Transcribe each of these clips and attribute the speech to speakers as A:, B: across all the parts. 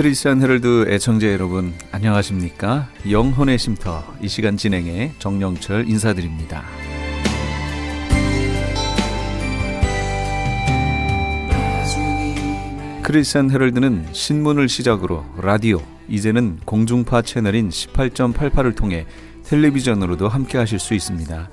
A: 크리스천 헤럴드 애청자 여러분 안녕하십니까? 영혼의 쉼터 이 시간 진행의 정영철 인사드립니다. 크리스천 헤럴드는 신문을 시작으로 라디오, 이제는 공중파 채널인 18.88을 통해 텔레비전으로도 함께 하실 수 있습니다.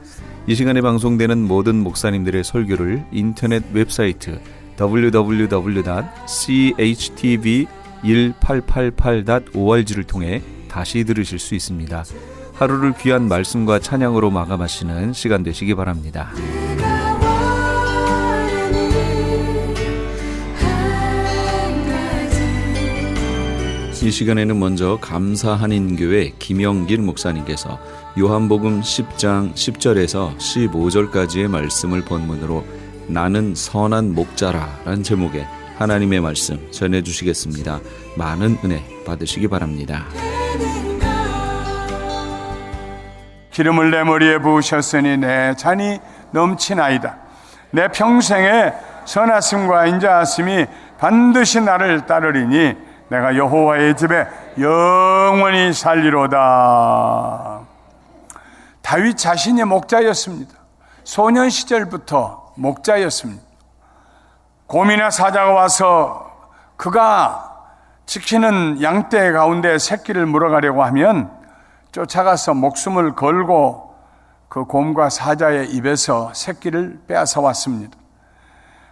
A: 이 시간에 방송되는 모든 목사님들의 설교를 인터넷 웹사이트 www.chtv1888.org를 통해 다시 들으실 수 있습니다. 하루를 귀한 말씀과 찬양으로 마감하시는 시간 되시기 바랍니다. 이 시간에는 먼저 감사한인교회 김영길 목사님께서 요한복음 10장 10절에서 15절까지의 말씀을 본문으로 나는 선한 목자라 라는 제목의 하나님의 말씀 전해주시겠습니다. 많은 은혜 받으시기 바랍니다.
B: 기름을 내 머리에 부으셨으니 내 잔이 넘치나이다. 내 평생에 선하심과 인자하심이 반드시 나를 따르리니 내가 여호와의 집에 영원히 살리로다. 다윗 자신이 목자였습니다. 소년 시절부터 목자였습니다. 곰이나 사자가 와서 그가 지키는 양떼 가운데 새끼를 물어가려고 하면 쫓아가서 목숨을 걸고 그 곰과 사자의 입에서 새끼를 빼앗아 왔습니다.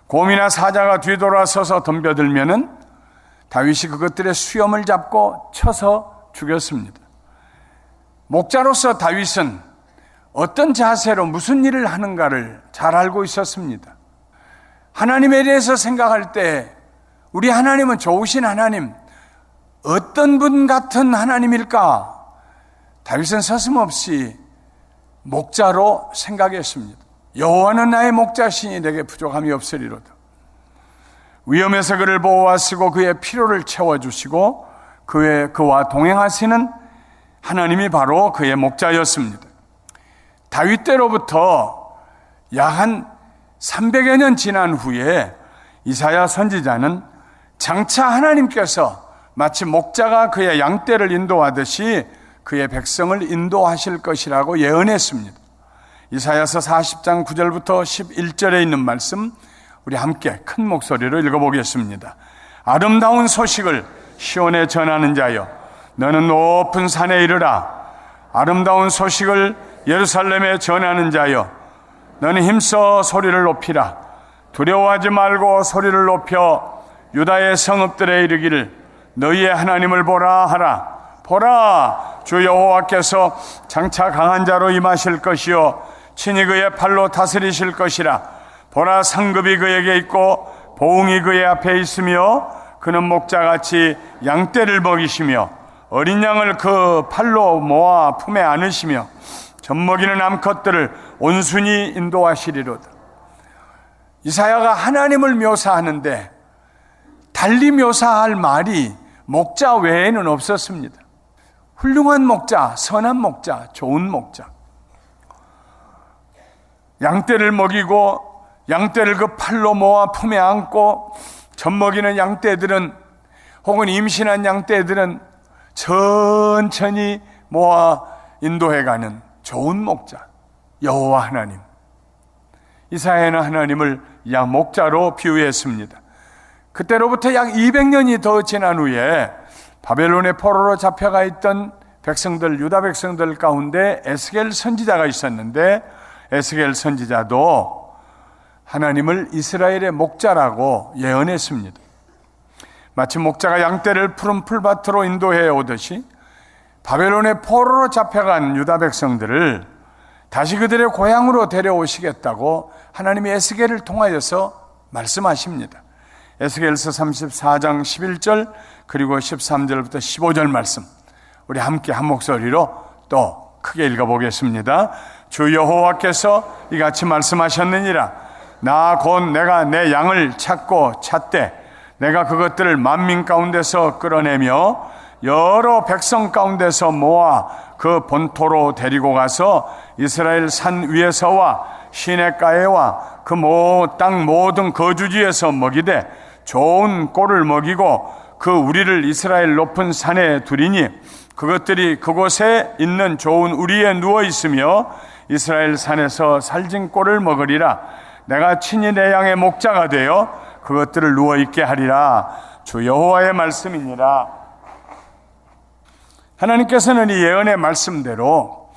B: 곰이나 사자가 뒤돌아서서 덤벼들면은 다윗이 그것들의 수염을 잡고 쳐서 죽였습니다. 목자로서 다윗은 어떤 자세로 무슨 일을 하는가를 잘 알고 있었습니다. 하나님에 대해서 생각할 때 우리 하나님은 좋으신 하나님, 어떤 분 같은 하나님일까? 다윗은 서슴없이 목자로 생각했습니다. 여호와는 나의 목자시니 내게 부족함이 없으리로다. 위험에서 그를 보호하시고 그의 필요를 채워주시고 그와 동행하시는 하나님이 바로 그의 목자였습니다. 다윗 때로부터 약 한 300여 년 지난 후에 이사야 선지자는 장차 하나님께서 마치 목자가 그의 양떼를 인도하듯이 그의 백성을 인도하실 것이라고 예언했습니다. 이사야서 40장 9절부터 11절에 있는 말씀 우리 함께 큰 목소리로 읽어보겠습니다. 아름다운 소식을 시온에 전하는 자여 너는 높은 산에 이르라. 아름다운 소식을 예루살렘에 전하는 자여 너는 힘써 소리를 높이라. 두려워하지 말고 소리를 높여 유다의 성읍들에 이르기를 너희의 하나님을 보라 하라. 보라, 주 여호와께서 장차 강한 자로 임하실 것이요 친히 그의 팔로 다스리실 것이라. 보라, 상급이 그에게 있고 보응이 그의 앞에 있으며 그는 목자같이 양떼를 먹이시며 어린 양을 그 팔로 모아 품에 안으시며 젖먹이는 암컷들을 온순히 인도하시리로다. 이사야가 하나님을 묘사하는데 달리 묘사할 말이 목자 외에는 없었습니다. 훌륭한 목자, 선한 목자, 좋은 목자. 양떼를 먹이고 양떼를 그 팔로 모아 품에 안고 젖먹이는 양떼들은 혹은 임신한 양떼들은 천천히 모아 인도해가는 좋은 목자, 여호와 하나님. 이사야는 하나님을 양 목자로 비유했습니다. 그때로부터 약 200년이 더 지난 후에 바벨론의 포로로 잡혀가 있던 백성들, 유다 백성들 가운데 에스겔 선지자가 있었는데 에스겔 선지자도 하나님을 이스라엘의 목자라고 예언했습니다. 마치 목자가 양떼를 푸른 풀밭으로 인도해 오듯이 바벨론의 포로로 잡혀간 유다 백성들을 다시 그들의 고향으로 데려오시겠다고 하나님이 에스겔을 통하여서 말씀하십니다. 에스겔서 34장 11절 그리고 13절부터 15절 말씀 우리 함께 한 목소리로 또 크게 읽어보겠습니다. 주 여호와께서 이같이 말씀하셨느니라. 나 곧 내가 내 양을 찾고 찾되 내가 그것들을 만민 가운데서 끌어내며 여러 백성 가운데서 모아 그 본토로 데리고 가서 이스라엘 산 위에서와 시냇가에와 그 땅 모든 거주지에서 먹이되 좋은 꼴을 먹이고 그 우리를 이스라엘 높은 산에 두리니 그것들이 그곳에 있는 좋은 우리에 누워 있으며 이스라엘 산에서 살진 꼴을 먹으리라. 내가 친히 내 양의 목자가 되어 그것들을 누워 있게 하리라. 주 여호와의 말씀이니라. 하나님께서는 이 예언의 말씀대로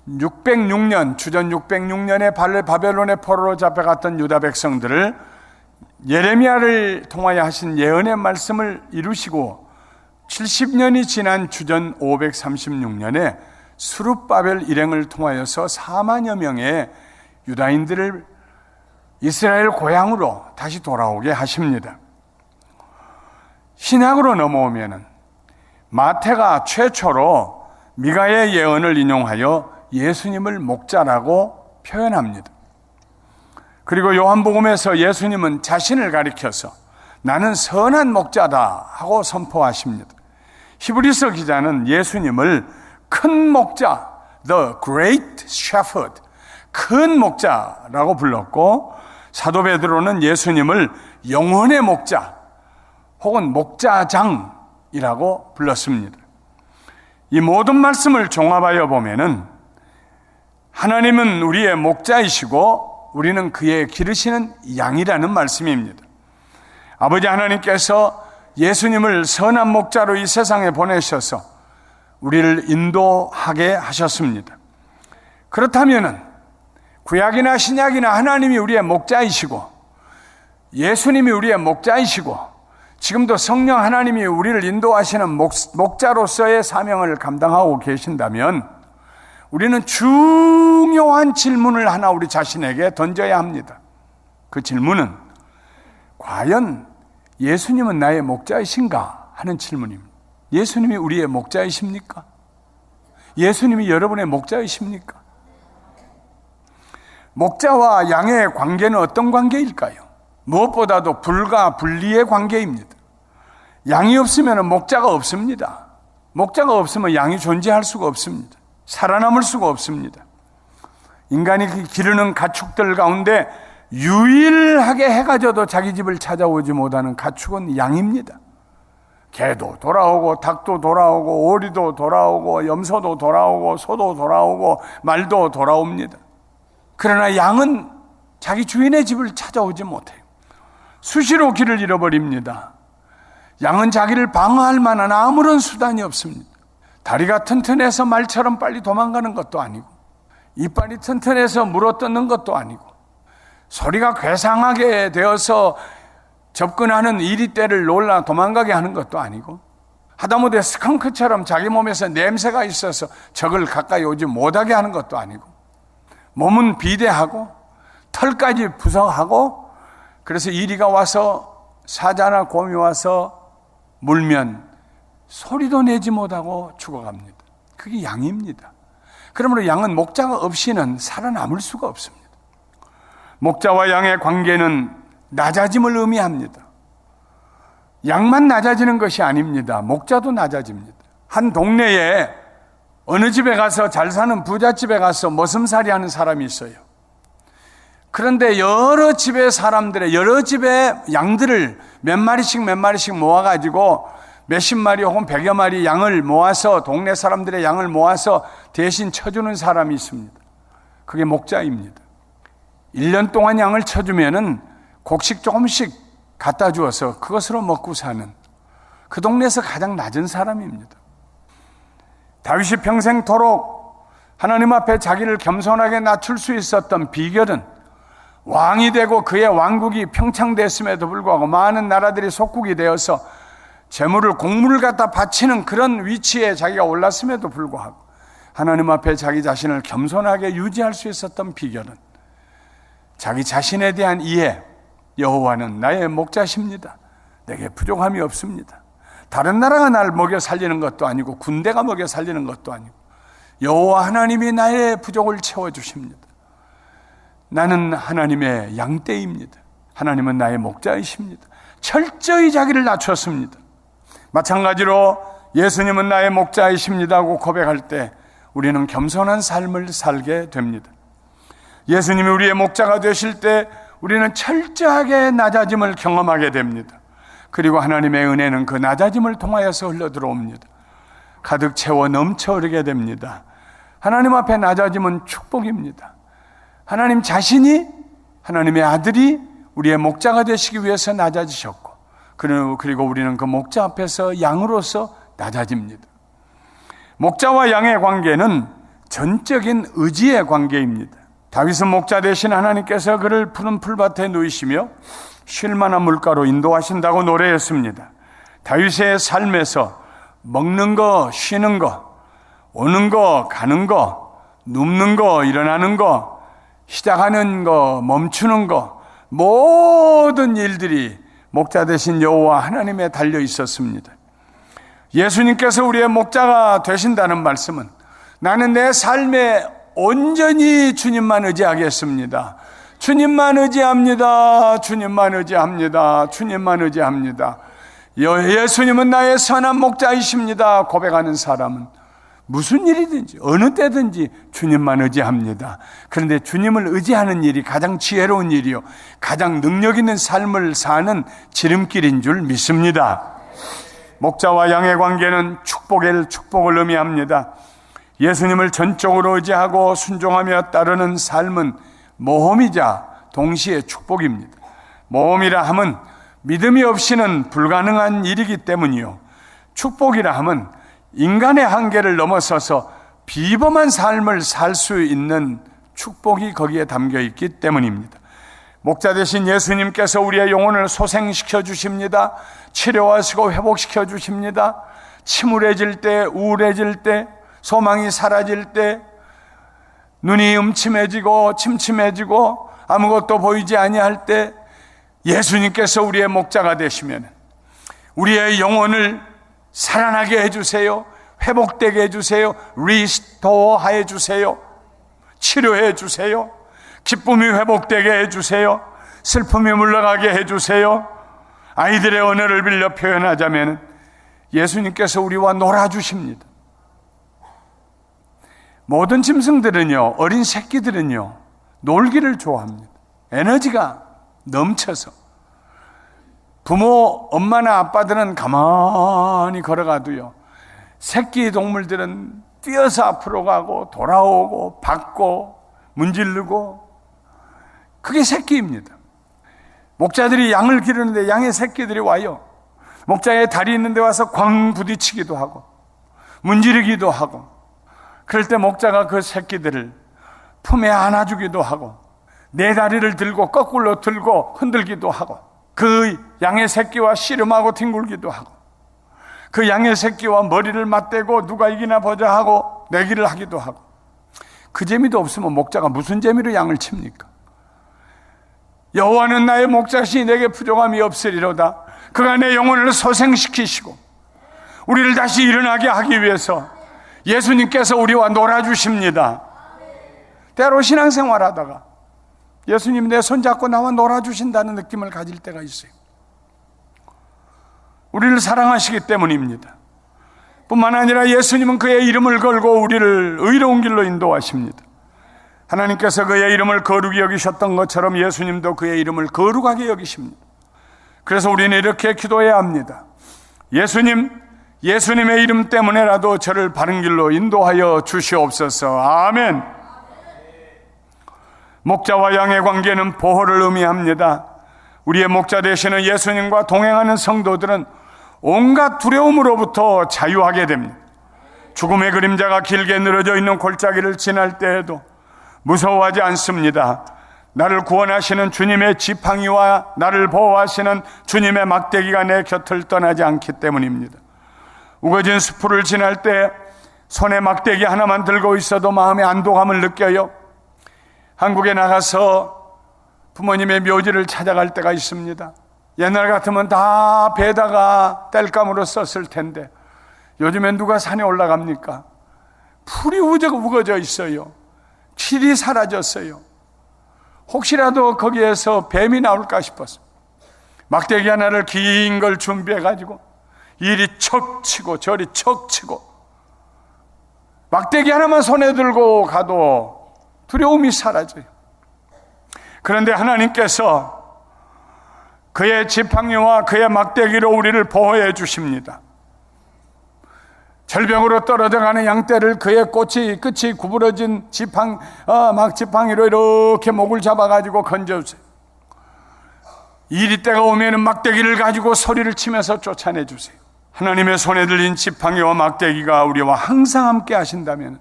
B: 606년 주전 606년에 바벨론의 포로로 잡혀갔던 유다 백성들을 예레미야를 통하여 하신 예언의 말씀을 이루시고 70년이 지난 주전 536년에 스룹바벨 일행을 통하여서 4만여 명의 유다인들을 이스라엘 고향으로 다시 돌아오게 하십니다. 신약으로 넘어오면은 마태가 최초로 미가의 예언을 인용하여 예수님을 목자라고 표현합니다. 그리고 요한복음에서 예수님은 자신을 가리켜서 나는 선한 목자다 하고 선포하십니다. 히브리서 기자는 예수님을 큰 목자, the great shepherd, 큰 목자라고 불렀고, 사도 베드로는 예수님을 영혼의 목자 혹은 목자장이라고 불렀습니다. 이 모든 말씀을 종합하여 보면은 하나님은 우리의 목자이시고 우리는 그의 기르시는 양이라는 말씀입니다. 아버지 하나님께서 예수님을 선한 목자로 이 세상에 보내셔서 우리를 인도하게 하셨습니다. 그렇다면은 구약이나 신약이나 하나님이 우리의 목자이시고 예수님이 우리의 목자이시고 지금도 성령 하나님이 우리를 인도하시는 목자로서의 사명을 감당하고 계신다면 우리는 중요한 질문을 하나 우리 자신에게 던져야 합니다. 그 질문은 과연 예수님은 나의 목자이신가 하는 질문입니다. 예수님이 우리의 목자이십니까? 예수님이 여러분의 목자이십니까? 목자와 양의 관계는 어떤 관계일까요? 무엇보다도 불과 분리의 관계입니다. 양이 없으면 목자가 없습니다. 목자가 없으면 양이 존재할 수가 없습니다. 살아남을 수가 없습니다. 인간이 기르는 가축들 가운데 유일하게 해가 져도 자기 집을 찾아오지 못하는 가축은 양입니다. 개도 돌아오고 닭도 돌아오고 오리도 돌아오고 염소도 돌아오고 소도 돌아오고 말도 돌아옵니다. 그러나 양은 자기 주인의 집을 찾아오지 못해요. 수시로 길을 잃어버립니다. 양은 자기를 방어할 만한 아무런 수단이 없습니다. 다리가 튼튼해서 말처럼 빨리 도망가는 것도 아니고 이빨이 튼튼해서 물어뜯는 것도 아니고 소리가 괴상하게 되어서 접근하는 이리떼를 놀라 도망가게 하는 것도 아니고 하다못해 스컹크처럼 자기 몸에서 냄새가 있어서 적을 가까이 오지 못하게 하는 것도 아니고 몸은 비대하고 털까지 부성하고 그래서 이리가 와서 사자나 곰이 와서 물면 소리도 내지 못하고 죽어갑니다. 그게 양입니다. 그러므로 양은 목자가 없이는 살아남을 수가 없습니다. 목자와 양의 관계는 낮아짐을 의미합니다. 양만 낮아지는 것이 아닙니다. 목자도 낮아집니다. 한 동네에 어느 집에 가서 잘 사는 부잣집에 가서 머슴살이 하는 사람이 있어요. 그런데 여러 집의 사람들의 여러 집의 양들을 몇 마리씩 모아가지고 몇십 마리 혹은 100여 마리 양을 모아서 동네 사람들의 양을 모아서 대신 쳐주는 사람이 있습니다. 그게 목자입니다. 1년 동안 양을 쳐주면은 곡식 조금씩 갖다 주어서 그것으로 먹고 사는 그 동네에서 가장 낮은 사람입니다. 다윗이 평생토록 하나님 앞에 자기를 겸손하게 낮출 수 있었던 비결은 왕이 되고 그의 왕국이 평창됐음에도 불구하고 많은 나라들이 속국이 되어서 재물을 공물을 갖다 바치는 그런 위치에 자기가 올랐음에도 불구하고 하나님 앞에 자기 자신을 겸손하게 유지할 수 있었던 비결은 자기 자신에 대한 이해, 여호와는 나의 목자십니다. 내게 부족함이 없습니다. 다른 나라가 날 먹여 살리는 것도 아니고 군대가 먹여 살리는 것도 아니고 여호와 하나님이 나의 부족을 채워주십니다. 나는 하나님의 양떼입니다. 하나님은 나의 목자이십니다. 철저히 자기를 낮췄습니다. 마찬가지로 예수님은 나의 목자이십니다고 고백할 때 우리는 겸손한 삶을 살게 됩니다. 예수님이 우리의 목자가 되실 때 우리는 철저하게 낮아짐을 경험하게 됩니다. 그리고 하나님의 은혜는 그 낮아짐을 통하여서 흘러 들어옵니다. 가득 채워 넘쳐 흐르게 됩니다. 하나님 앞에 낮아짐은 축복입니다. 하나님 자신이, 하나님의 아들이 우리의 목자가 되시기 위해서 낮아지셨고, 그리고 우리는 그 목자 앞에서 양으로서 낮아집니다. 목자와 양의 관계는 전적인 의지의 관계입니다. 다윗은 목자 되신 하나님께서 그를 푸른 풀밭에 누이시며 쉴 만한 물가로 인도하신다고 노래했습니다. 다윗의 삶에서 먹는 거, 쉬는 거, 오는 거, 가는 거, 눕는 거, 일어나는 거, 시작하는 거, 멈추는 거, 모든 일들이 목자 되신 여호와 하나님에 달려 있었습니다. 예수님께서 우리의 목자가 되신다는 말씀은 나는 내 삶에 온전히 주님만 의지하겠습니다. 주님만 의지합니다. 주님만 의지합니다. 주님만 의지합니다. 예수님은 나의 선한 목자이십니다. 고백하는 사람은 무슨 일이든지 어느 때든지 주님만 의지합니다. 그런데 주님을 의지하는 일이 가장 지혜로운 일이요, 가장 능력 있는 삶을 사는 지름길인 줄 믿습니다. 목자와 양의 관계는 축복을 의미합니다. 예수님을 전적으로 의지하고 순종하며 따르는 삶은 모험이자 동시에 축복입니다. 모험이라 함은 믿음이 없이는 불가능한 일이기 때문이요, 축복이라 함은 인간의 한계를 넘어서서 비범한 삶을 살 수 있는 축복이 거기에 담겨 있기 때문입니다. 목자 되신 예수님께서 우리의 영혼을 소생시켜 주십니다. 치료하시고 회복시켜 주십니다. 침울해질 때, 우울해질 때, 소망이 사라질 때, 눈이 음침해지고 침침해지고 아무것도 보이지 아니할 때 예수님께서 우리의 목자가 되시면 우리의 영혼을 살아나게 해주세요. 회복되게 해주세요. 리스토어 해주세요. 치료해 주세요. 기쁨이 회복되게 해주세요. 슬픔이 물러가게 해주세요. 아이들의 언어를 빌려 표현하자면 예수님께서 우리와 놀아주십니다. 모든 짐승들은요, 어린 새끼들은요, 놀기를 좋아합니다. 에너지가 넘쳐서. 부모, 엄마나 아빠들은 가만히 걸어가도요, 새끼 동물들은 뛰어서 앞으로 가고 돌아오고 받고 문지르고, 그게 새끼입니다. 목자들이 양을 기르는데 양의 새끼들이 와요. 목자의 다리 있는 데 와서 광 부딪히기도 하고 문지르기도 하고, 그럴 때 목자가 그 새끼들을 품에 안아주기도 하고 내 다리를 들고 거꾸로 들고 흔들기도 하고, 그 양의 새끼와 씨름하고 뒹굴기도 하고, 그 양의 새끼와 머리를 맞대고 누가 이기나 보자 하고 내기를 하기도 하고. 그 재미도 없으면 목자가 무슨 재미로 양을 칩니까? 여호와는 나의 목자시니 내게 부족함이 없으리로다. 그가 내 영혼을 소생시키시고 우리를 다시 일어나게 하기 위해서 예수님께서 우리와 놀아주십니다. 때로 신앙생활하다가 예수님 내 손잡고 나와 놀아주신다는 느낌을 가질 때가 있어요. 우리를 사랑하시기 때문입니다. 뿐만 아니라 예수님은 그의 이름을 걸고 우리를 의로운 길로 인도하십니다. 하나님께서 그의 이름을 거룩히 여기셨던 것처럼 예수님도 그의 이름을 거룩하게 여기십니다. 그래서 우리는 이렇게 기도해야 합니다. 예수님의 이름 때문에라도 저를 바른 길로 인도하여 주시옵소서. 아멘. 목자와 양의 관계는 보호를 의미합니다. 우리의 목자 되시는 예수님과 동행하는 성도들은 온갖 두려움으로부터 자유하게 됩니다. 죽음의 그림자가 길게 늘어져 있는 골짜기를 지날 때에도 무서워하지 않습니다. 나를 구원하시는 주님의 지팡이와 나를 보호하시는 주님의 막대기가 내 곁을 떠나지 않기 때문입니다. 우거진 수풀을 지날 때 손에 막대기 하나만 들고 있어도 마음의 안도감을 느껴요. 한국에 나가서 부모님의 묘지를 찾아갈 때가 있습니다. 옛날 같으면 다 배다가 땔감으로 썼을 텐데 요즘엔 누가 산에 올라갑니까? 풀이 우거져 있어요. 길이 사라졌어요. 혹시라도 거기에서 뱀이 나올까 싶어서 막대기 하나를 긴 걸 준비해가지고 이리 척 치고 저리 척 치고, 막대기 하나만 손에 들고 가도 두려움이 사라져요. 그런데 하나님께서 그의 지팡이와 그의 막대기로 우리를 보호해 주십니다. 절벽으로 떨어져가는 양떼를 그의 끝이 구부러진 지팡이로 이렇게 목을 잡아가지고 건져주세요. 이리때가 오면은 막대기를 가지고 소리를 치면서 쫓아내 주세요. 하나님의 손에 들린 지팡이와 막대기가 우리와 항상 함께 하신다면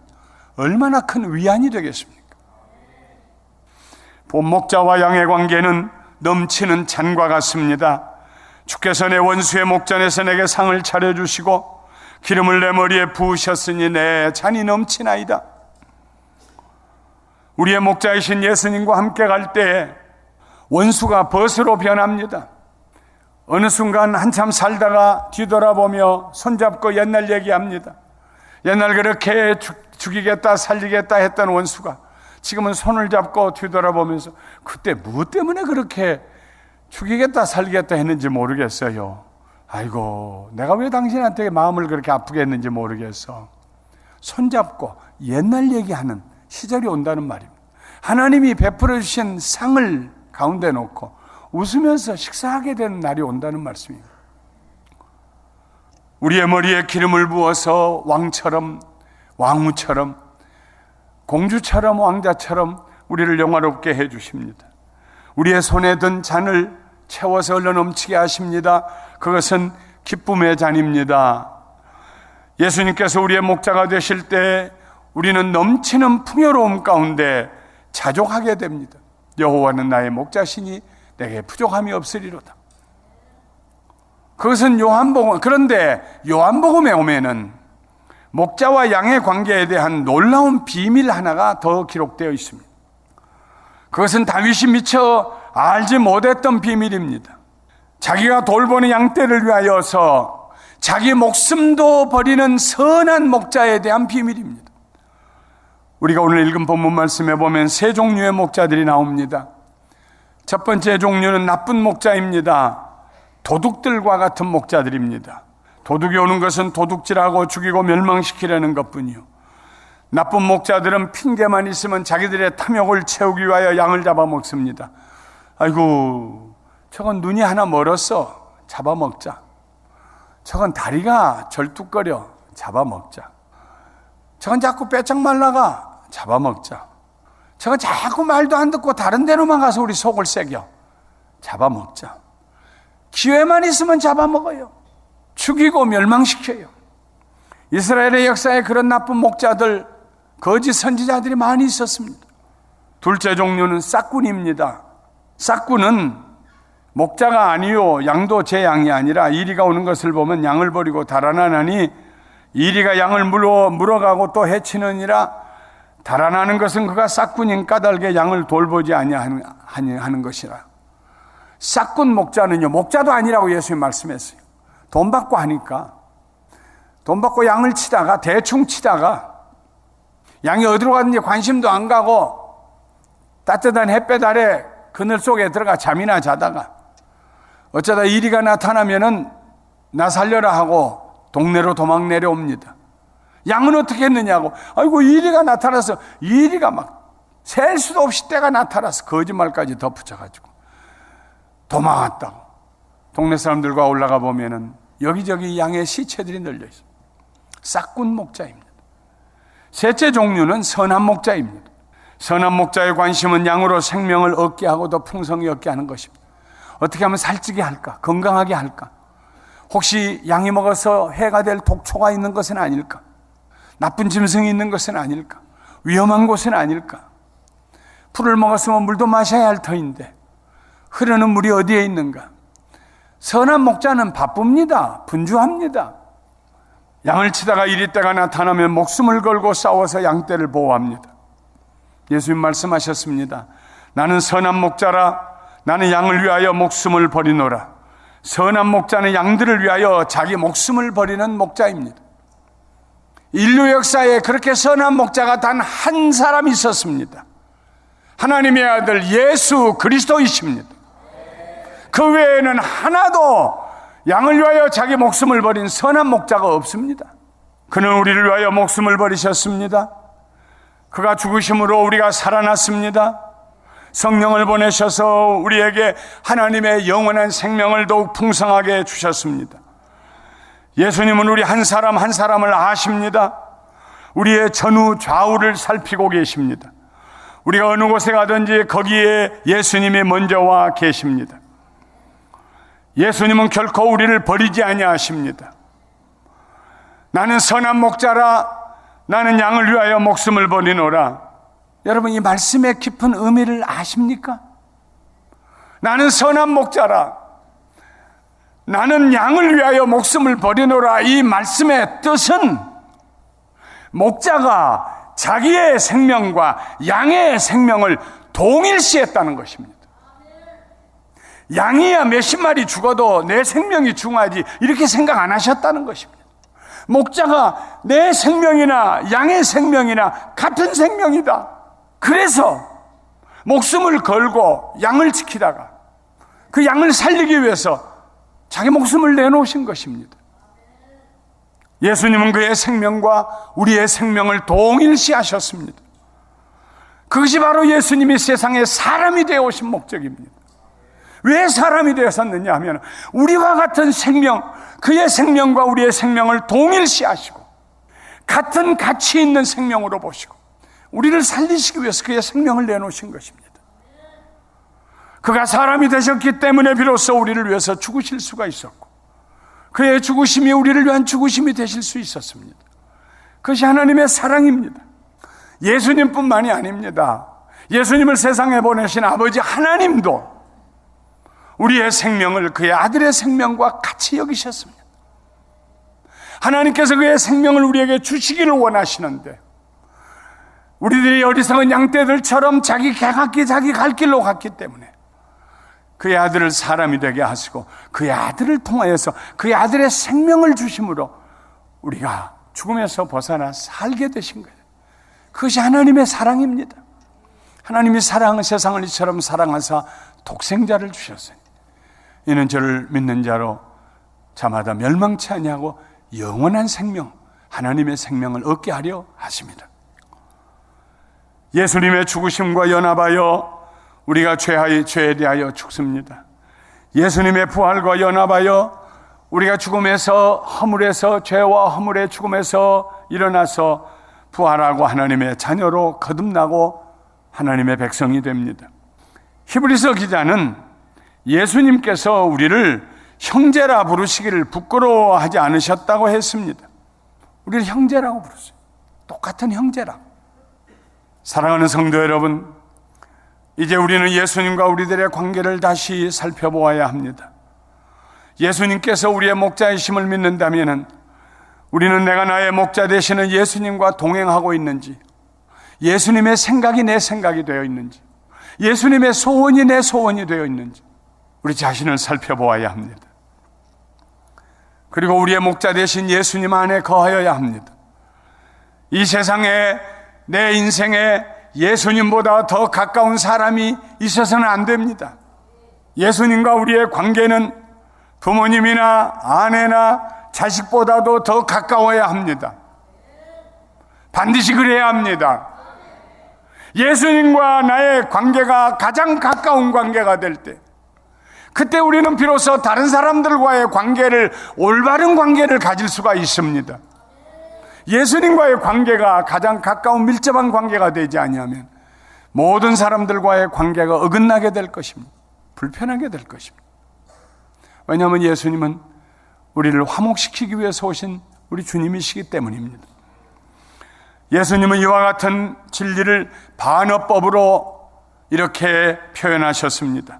B: 얼마나 큰 위안이 되겠습니까? 본목자와 양의 관계는 넘치는 잔과 같습니다. 주께서 내 원수의 목전에서 내게 상을 차려주시고 기름을 내 머리에 부으셨으니 내 잔이 넘치나이다. 우리의 목자이신 예수님과 함께 갈 때 원수가 벗으로 변합니다. 어느 순간 한참 살다가 뒤돌아보며 손잡고 옛날 얘기합니다. 옛날 그렇게 죽이겠다 살리겠다 했던 원수가 지금은 손을 잡고 뒤돌아보면서 그때 무엇 때문에 그렇게 죽이겠다 살리겠다 했는지 모르겠어요. 아이고, 내가 왜 당신한테 마음을 그렇게 아프게 했는지 모르겠어. 손잡고 옛날 얘기하는 시절이 온다는 말입니다. 하나님이 베풀어 주신 상을 가운데 놓고 웃으면서 식사하게 되는 날이 온다는 말씀입니다. 우리의 머리에 기름을 부어서 왕처럼, 왕후처럼, 공주처럼, 왕자처럼 우리를 영화롭게 해 주십니다. 우리의 손에 든 잔을 채워서 흘러 넘치게 하십니다. 그것은 기쁨의 잔입니다. 예수님께서 우리의 목자가 되실 때 우리는 넘치는 풍요로움 가운데 자족하게 됩니다. 여호와는 나의 목자시니 내게 부족함이 없으리로다. 그것은 요한복음. 그런데 요한복음에 오면은 목자와 양의 관계에 대한 놀라운 비밀 하나가 더 기록되어 있습니다. 그것은 다윗이 미처 알지 못했던 비밀입니다. 자기가 돌보는 양떼를 위하여서 자기 목숨도 버리는 선한 목자에 대한 비밀입니다. 우리가 오늘 읽은 본문 말씀에 보면 세 종류의 목자들이 나옵니다. 첫 번째 종류는 나쁜 목자입니다. 도둑들과 같은 목자들입니다. 도둑이 오는 것은 도둑질하고 죽이고 멸망시키려는 것뿐이요. 나쁜 목자들은 핑계만 있으면 자기들의 탐욕을 채우기 위하여 양을 잡아먹습니다. 아이고, 저건 눈이 하나 멀었어. 잡아먹자. 저건 다리가 절뚝거려. 잡아먹자. 저건 자꾸 빼짝 말라가. 잡아먹자. 저건 자꾸 말도 안 듣고 다른 데로만 가서 우리 속을 새겨. 잡아먹자. 기회만 있으면 잡아먹어요. 죽이고 멸망시켜요. 이스라엘의 역사에 그런 나쁜 목자들, 거짓 선지자들이 많이 있었습니다. 둘째 종류는 싹군입니다. 싹군은 목자가 아니요, 양도 제 양이 아니라 이리가 오는 것을 보면 양을 버리고 달아나나니 이리가 양을 물어가고 또 해치느니라. 달아나는 것은 그가 싹군인 까닭에 양을 돌보지 아니하는 것이라. 싹군 목자는요, 목자도 아니라고 예수님 말씀했어요. 돈 받고 하니까, 돈 받고 양을 치다가, 대충 치다가 양이 어디로 갔는지 관심도 안 가고 따뜻한 햇볕 아래 그늘 속에 들어가 잠이나 자다가 어쩌다 이리가 나타나면은 나 살려라 하고 동네로 도망 내려옵니다. 양은 어떻게 했느냐고. 아이고, 이리가 나타나서, 이리가 막 셀 수도 없이 때가 나타나서 거짓말까지 덧붙여가지고 도망왔다고. 동네 사람들과 올라가 보면은 여기저기 양의 시체들이 널려 있습니다. 싹군 목자입니다. 셋째 종류는 선한 목자입니다. 선한 목자의 관심은 양으로 생명을 얻게 하고 더 풍성히 얻게 하는 것입니다. 어떻게 하면 살찌게 할까? 건강하게 할까? 혹시 양이 먹어서 해가 될 독초가 있는 것은 아닐까? 나쁜 짐승이 있는 것은 아닐까? 위험한 곳은 아닐까? 풀을 먹었으면 물도 마셔야 할 터인데 흐르는 물이 어디에 있는가? 선한 목자는 바쁩니다. 분주합니다. 양을 치다가 이리 때가 나타나면 목숨을 걸고 싸워서 양떼를 보호합니다. 예수님 말씀하셨습니다. 나는 선한 목자라. 나는 양을 위하여 목숨을 버리노라. 선한 목자는 양들을 위하여 자기 목숨을 버리는 목자입니다. 인류 역사에 그렇게 선한 목자가 단 한 사람이 있었습니다. 하나님의 아들 예수 그리스도이십니다. 그 외에는 하나도 양을 위하여 자기 목숨을 버린 선한 목자가 없습니다. 그는 우리를 위하여 목숨을 버리셨습니다. 그가 죽으심으로 우리가 살아났습니다. 성령을 보내셔서 우리에게 하나님의 영원한 생명을 더욱 풍성하게 주셨습니다. 예수님은 우리 한 사람 한 사람을 아십니다. 우리의 전후 좌우를 살피고 계십니다. 우리가 어느 곳에 가든지 거기에 예수님이 먼저 와 계십니다. 예수님은 결코 우리를 버리지 아니하십니다. 나는 선한 목자라, 나는 양을 위하여 목숨을 버리노라. 여러분, 이 말씀의 깊은 의미를 아십니까? 나는 선한 목자라, 나는 양을 위하여 목숨을 버리노라. 이 말씀의 뜻은 목자가 자기의 생명과 양의 생명을 동일시했다는 것입니다. 양이야 몇십 마리 죽어도 내 생명이 중요하지, 이렇게 생각 안 하셨다는 것입니다. 목자가 내 생명이나 양의 생명이나 같은 생명이다. 그래서 목숨을 걸고 양을 지키다가 그 양을 살리기 위해서 자기 목숨을 내놓으신 것입니다. 예수님은 그의 생명과 우리의 생명을 동일시 하셨습니다. 그것이 바로 예수님이 세상에 사람이 되어 오신 목적입니다. 왜 사람이 되었었느냐 하면 우리와 같은 생명, 그의 생명과 우리의 생명을 동일시 하시고 같은 가치 있는 생명으로 보시고 우리를 살리시기 위해서 그의 생명을 내놓으신 것입니다. 그가 사람이 되셨기 때문에 비로소 우리를 위해서 죽으실 수가 있었고, 그의 죽으심이 우리를 위한 죽으심이 되실 수 있었습니다. 그것이 하나님의 사랑입니다. 예수님뿐만이 아닙니다. 예수님을 세상에 보내신 아버지 하나님도 우리의 생명을 그의 아들의 생명과 같이 여기셨습니다. 하나님께서 그의 생명을 우리에게 주시기를 원하시는데, 우리들이 어리석은 양떼들처럼 자기 개각기 자기 갈 길로 갔기 때문에 그의 아들을 사람이 되게 하시고 그의 아들을 통하여서 그의 아들의 생명을 주심으로 우리가 죽음에서 벗어나 살게 되신 거예요. 그것이 하나님의 사랑입니다. 하나님이 세상을 이처럼 사랑하사 독생자를 주셨어요. 이는 저를 믿는 자로 자마다 멸망치 아니하고 영원한 생명, 하나님의 생명을 얻게 하려 하십니다. 예수님의 죽으심과 연합하여 우리가 죄에 대하여 죽습니다. 예수님의 부활과 연합하여 우리가 죽음에서 허물에서 죄와 허물의 죽음에서 일어나서 부활하고 하나님의 자녀로 거듭나고 하나님의 백성이 됩니다. 히브리서 기자는 예수님께서 우리를 형제라 부르시기를 부끄러워하지 않으셨다고 했습니다. 우리를 형제라고 부르세요. 똑같은 형제라고. 사랑하는 성도 여러분, 이제 우리는 예수님과 우리들의 관계를 다시 살펴보아야 합니다. 예수님께서 우리의 목자이심을 믿는다면 우리는 내가 나의 목자 되시는 예수님과 동행하고 있는지, 예수님의 생각이 내 생각이 되어 있는지, 예수님의 소원이 내 소원이 되어 있는지 우리 자신을 살펴보아야 합니다. 그리고 우리의 목자 되신 예수님 안에 거하여야 합니다. 이 세상에, 내 인생에 예수님보다 더 가까운 사람이 있어서는 안 됩니다. 예수님과 우리의 관계는 부모님이나 아내나 자식보다도 더 가까워야 합니다. 반드시 그래야 합니다. 예수님과 나의 관계가 가장 가까운 관계가 될 때, 그때 우리는 비로소 다른 사람들과의 관계를, 올바른 관계를 가질 수가 있습니다. 예수님과의 관계가 가장 가까운 밀접한 관계가 되지 아니하면 모든 사람들과의 관계가 어긋나게 될 것입니다. 불편하게 될 것입니다. 왜냐하면 예수님은 우리를 화목시키기 위해서 오신 우리 주님이시기 때문입니다. 예수님은 이와 같은 진리를 반어법으로 이렇게 표현하셨습니다.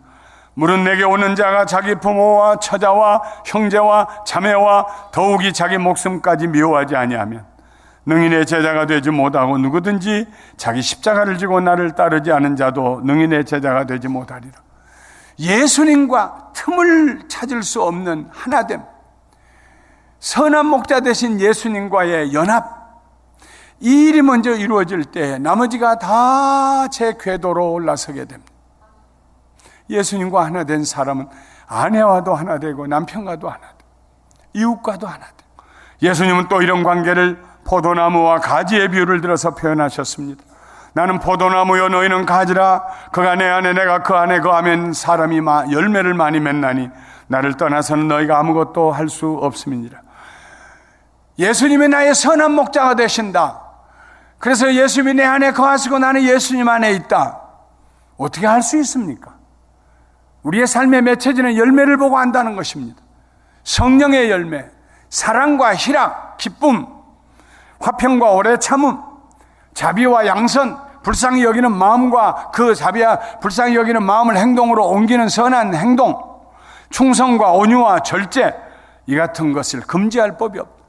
B: 물은 내게 오는 자가 자기 부모와 처자와 형제와 자매와 더욱이 자기 목숨까지 미워하지 아니하면 능히 내 제자가 되지 못하고, 누구든지 자기 십자가를 지고 나를 따르지 않은 자도 능히 내 제자가 되지 못하리라. 예수님과 틈을 찾을 수 없는 하나됨, 선한 목자 되신 예수님과의 연합, 이 일이 먼저 이루어질 때 나머지가 다 제 궤도로 올라서게 됩니다. 예수님과 하나 된 사람은 아내와도 하나 되고 남편과도 하나 되고 이웃과도 하나 되고, 예수님은 또 이런 관계를 포도나무와 가지의 비유를 들어서 표현하셨습니다. 나는 포도나무요 너희는 가지라. 그가 내 안에 내가 그 안에 거하면 사람이 열매를 많이 맺나니 나를 떠나서는 너희가 아무것도 할 수 없음이니라. 예수님이 나의 선한 목자가 되신다. 그래서 예수님이 내 안에 거하시고 나는 예수님 안에 있다. 어떻게 할 수 있습니까? 우리의 삶에 맺혀지는 열매를 보고 한다는 것입니다. 성령의 열매, 사랑과 희락, 기쁨, 화평과 오래 참음, 자비와 양선, 불쌍히 여기는 마음과 그 자비와 불쌍히 여기는 마음을 행동으로 옮기는 선한 행동, 충성과 온유와 절제, 이 같은 것을 금지할 법이 없다.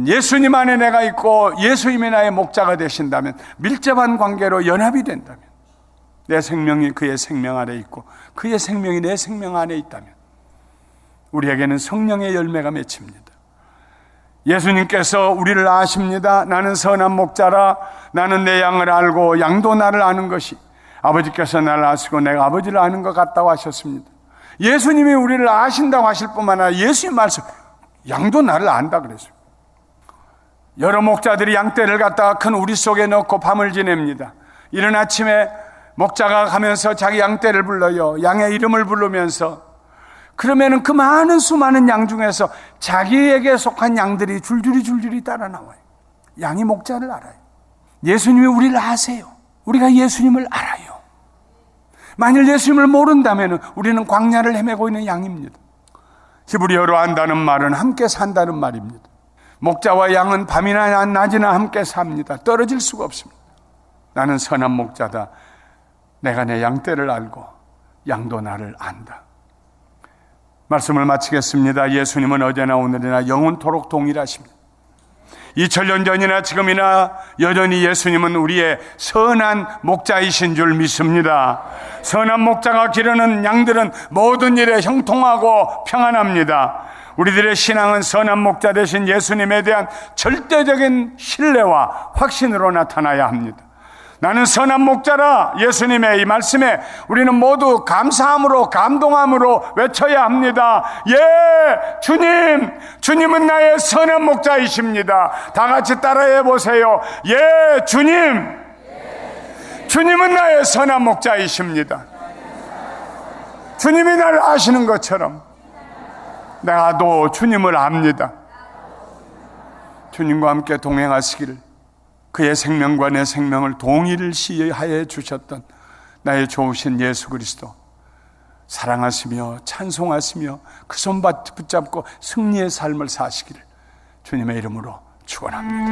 B: 예수님 안에 내가 있고 예수님이 나의 목자가 되신다면, 밀접한 관계로 연합이 된다면, 내 생명이 그의 생명 안에 있고 그의 생명이 내 생명 안에 있다면 우리에게는 성령의 열매가 맺힙니다. 예수님께서 우리를 아십니다. 나는 선한 목자라. 나는 내 양을 알고 양도 나를 아는 것이, 아버지께서 나를 아시고 내가 아버지를 아는 것 같다고 하셨습니다. 예수님이 우리를 아신다고 하실 뿐만 아니라 예수님 말씀, 양도 나를 안다 그랬어요. 여러 목자들이 양떼를 갖다가 큰 우리 속에 넣고 밤을 지냅니다. 이른 아침에 목자가 가면서 자기 양떼를 불러요. 양의 이름을 부르면서, 그러면은 그 많은 수많은 양 중에서 자기에게 속한 양들이 줄줄이 따라 나와요. 양이 목자를 알아요. 예수님이 우리를 아세요. 우리가 예수님을 알아요. 만일 예수님을 모른다면 우리는 광야를 헤매고 있는 양입니다. 히브리어로 안다는 말은 함께 산다는 말입니다. 목자와 양은 밤이나 낮이나 함께 삽니다. 떨어질 수가 없습니다. 나는 선한 목자다. 내가 내 양떼를 알고 양도 나를 안다. 말씀을 마치겠습니다. 예수님은 어제나 오늘이나 영원토록 동일하십니다. 2000년 전이나 지금이나 여전히 예수님은 우리의 선한 목자이신 줄 믿습니다. 선한 목자가 기르는 양들은 모든 일에 형통하고 평안합니다. 우리들의 신앙은 선한 목자 되신 예수님에 대한 절대적인 신뢰와 확신으로 나타나야 합니다. 나는 선한 목자라, 예수님의 이 말씀에 우리는 모두 감사함으로, 감동함으로 외쳐야 합니다. 예, 주님은 나의 선한 목자이십니다. 다 같이 따라해 보세요. 예, 주님은 나의 선한 목자이십니다. 주님이 나를 아시는 것처럼 나도 주님을 압니다. 주님과 함께 동행하시기를, 그의 생명과 내 생명을 동일시하여 주셨던 나의 좋으신 예수 그리스도 사랑하시며 찬송하시며 그 손 붙잡고 승리의 삶을 사시기를 주님의 이름으로 축원합니다.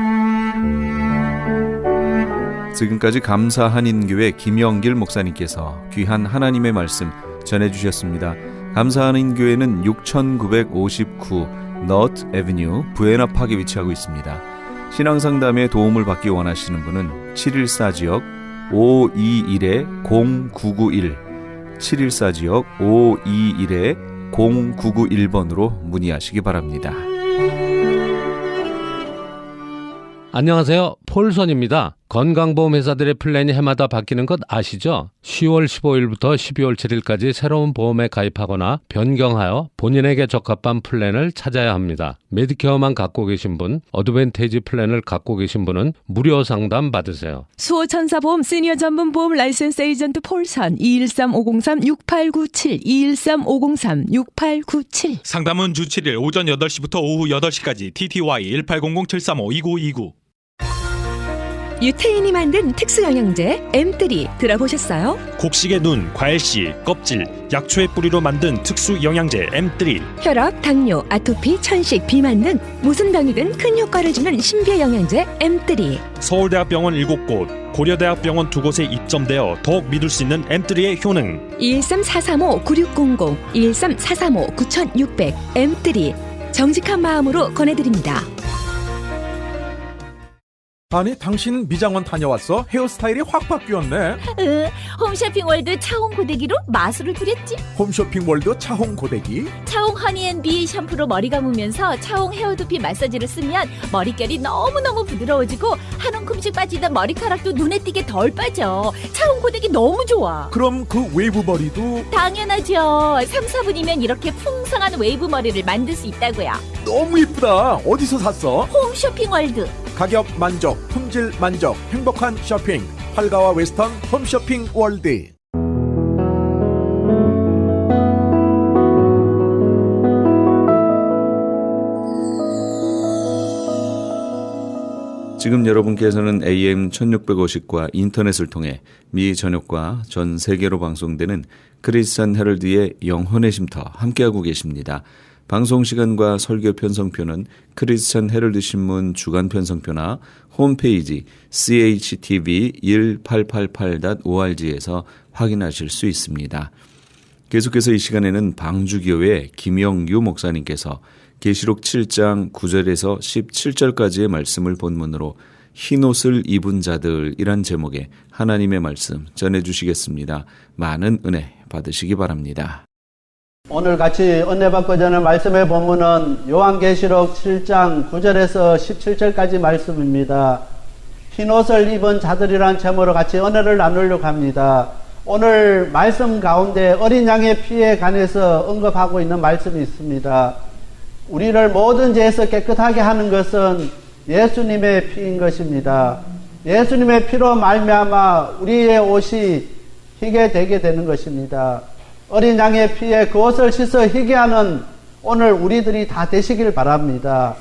A: 지금까지 감사 한인교회 김영길 목사님께서 귀한 하나님의 말씀 전해주셨습니다. 감사 한인교회는 6959 너트 애비뉴 부에나 파크에 위치하고 있습니다. 신앙상담에 도움을 받기 원하시는 분은 714지역 521-0991 714지역 521-0991번으로 문의하시기 바랍니다.
C: 안녕하세요. 폴선입니다. 건강보험회사들의 플랜이 해마다 바뀌는 것 아시죠? 10월 15일부터 12월 7일까지 새로운 보험에 가입하거나 변경하여 본인에게 적합한 플랜을 찾아야 합니다. 메디케어만 갖고 계신 분, 어드밴티지 플랜을 갖고 계신 분은 무료 상담 받으세요.
D: 수호천사보험 시니어 전문 보험 라이센스 에이전트 폴선 213503-6897 213503-6897
E: 상담은 주 7일 오전 8시부터 오후 8시까지 TTY 1800-735-2929.
D: 유태인이 만든 특수영양제 M3 들어보셨어요?
E: 곡식의 눈, 과일씨, 껍질, 약초의 뿌리로 만든 특수 영양제 M3.
D: 혈압, 당뇨, 아토피, 천식, 비만 등 무슨 병이든 큰 효과를 주는 신비의 영양제 M3.
E: 서울대학병원 7곳, 고려대학병원 2곳에 입점되어 더욱 믿을 수 있는 M3의 효능.
D: 213-435-9600 213-435-9600 M3 정직한 마음으로 권해드립니다.
F: 아니 당신 미장원 다녀왔어? 헤어스타일이 확 바뀌었네.
G: 홈쇼핑월드 차홍 고데기로 마술을 부렸지.
F: 홈쇼핑월드 차홍 고데기.
G: 차홍 허니앤비 샴푸로 머리 감으면서 차홍 헤어두피 마사지를 쓰면 머릿결이 너무너무 부드러워지고 한 움큼씩 빠지던 머리카락도 눈에 띄게 덜 빠져. 차홍 고데기 너무 좋아.
F: 그럼 그 웨이브 머리도
G: 당연하죠. 3-4분이면 이렇게 풍성한 웨이브 머리를 만들 수 있다고요.
F: 너무 이쁘다. 어디서 샀어?
G: 홈쇼핑월드.
F: 가격 만족, 품질 만족, 행복한 쇼핑. 활가와 웨스턴 홈쇼핑 월드.
A: 지금 여러분께서는 AM 1650과 인터넷을 통해 미 전역과 전 세계로 방송되는 크리스찬 헤럴드의 영혼의 쉼터 함께하고 계십니다. 방송 시간과 설교 편성표는 크리스찬 헤럴드 신문 주간 편성표나 홈페이지 CHTV1888.org에서 확인하실 수 있습니다. 계속해서 이 시간에는 방주교회 김영유 목사님께서 계시록 7장 9절에서 17절까지의 말씀을 본문으로 흰옷을 입은 자들이란 제목의 하나님의 말씀 전해주시겠습니다. 많은 은혜 받으시기 바랍니다.
H: 오늘 같이 은혜 받고 전할 말씀의 본문은 요한계시록 7장 9절에서 17절까지 말씀입니다. 흰옷을 입은 자들이란 제목으로 같이 은혜를 나누려고 합니다. 오늘 말씀 가운데 어린 양의 피에 관해서 언급하고 있는 말씀이 있습니다. 우리를 모든 죄에서 깨끗하게 하는 것은 예수님의 피인 것입니다. 예수님의 피로 말미암아 우리의 옷이 희게 되게 되는 것입니다. 어린 양의 피에 그 옷을 씻어 희게 하는 오늘 우리들이 다 되시길 바랍니다.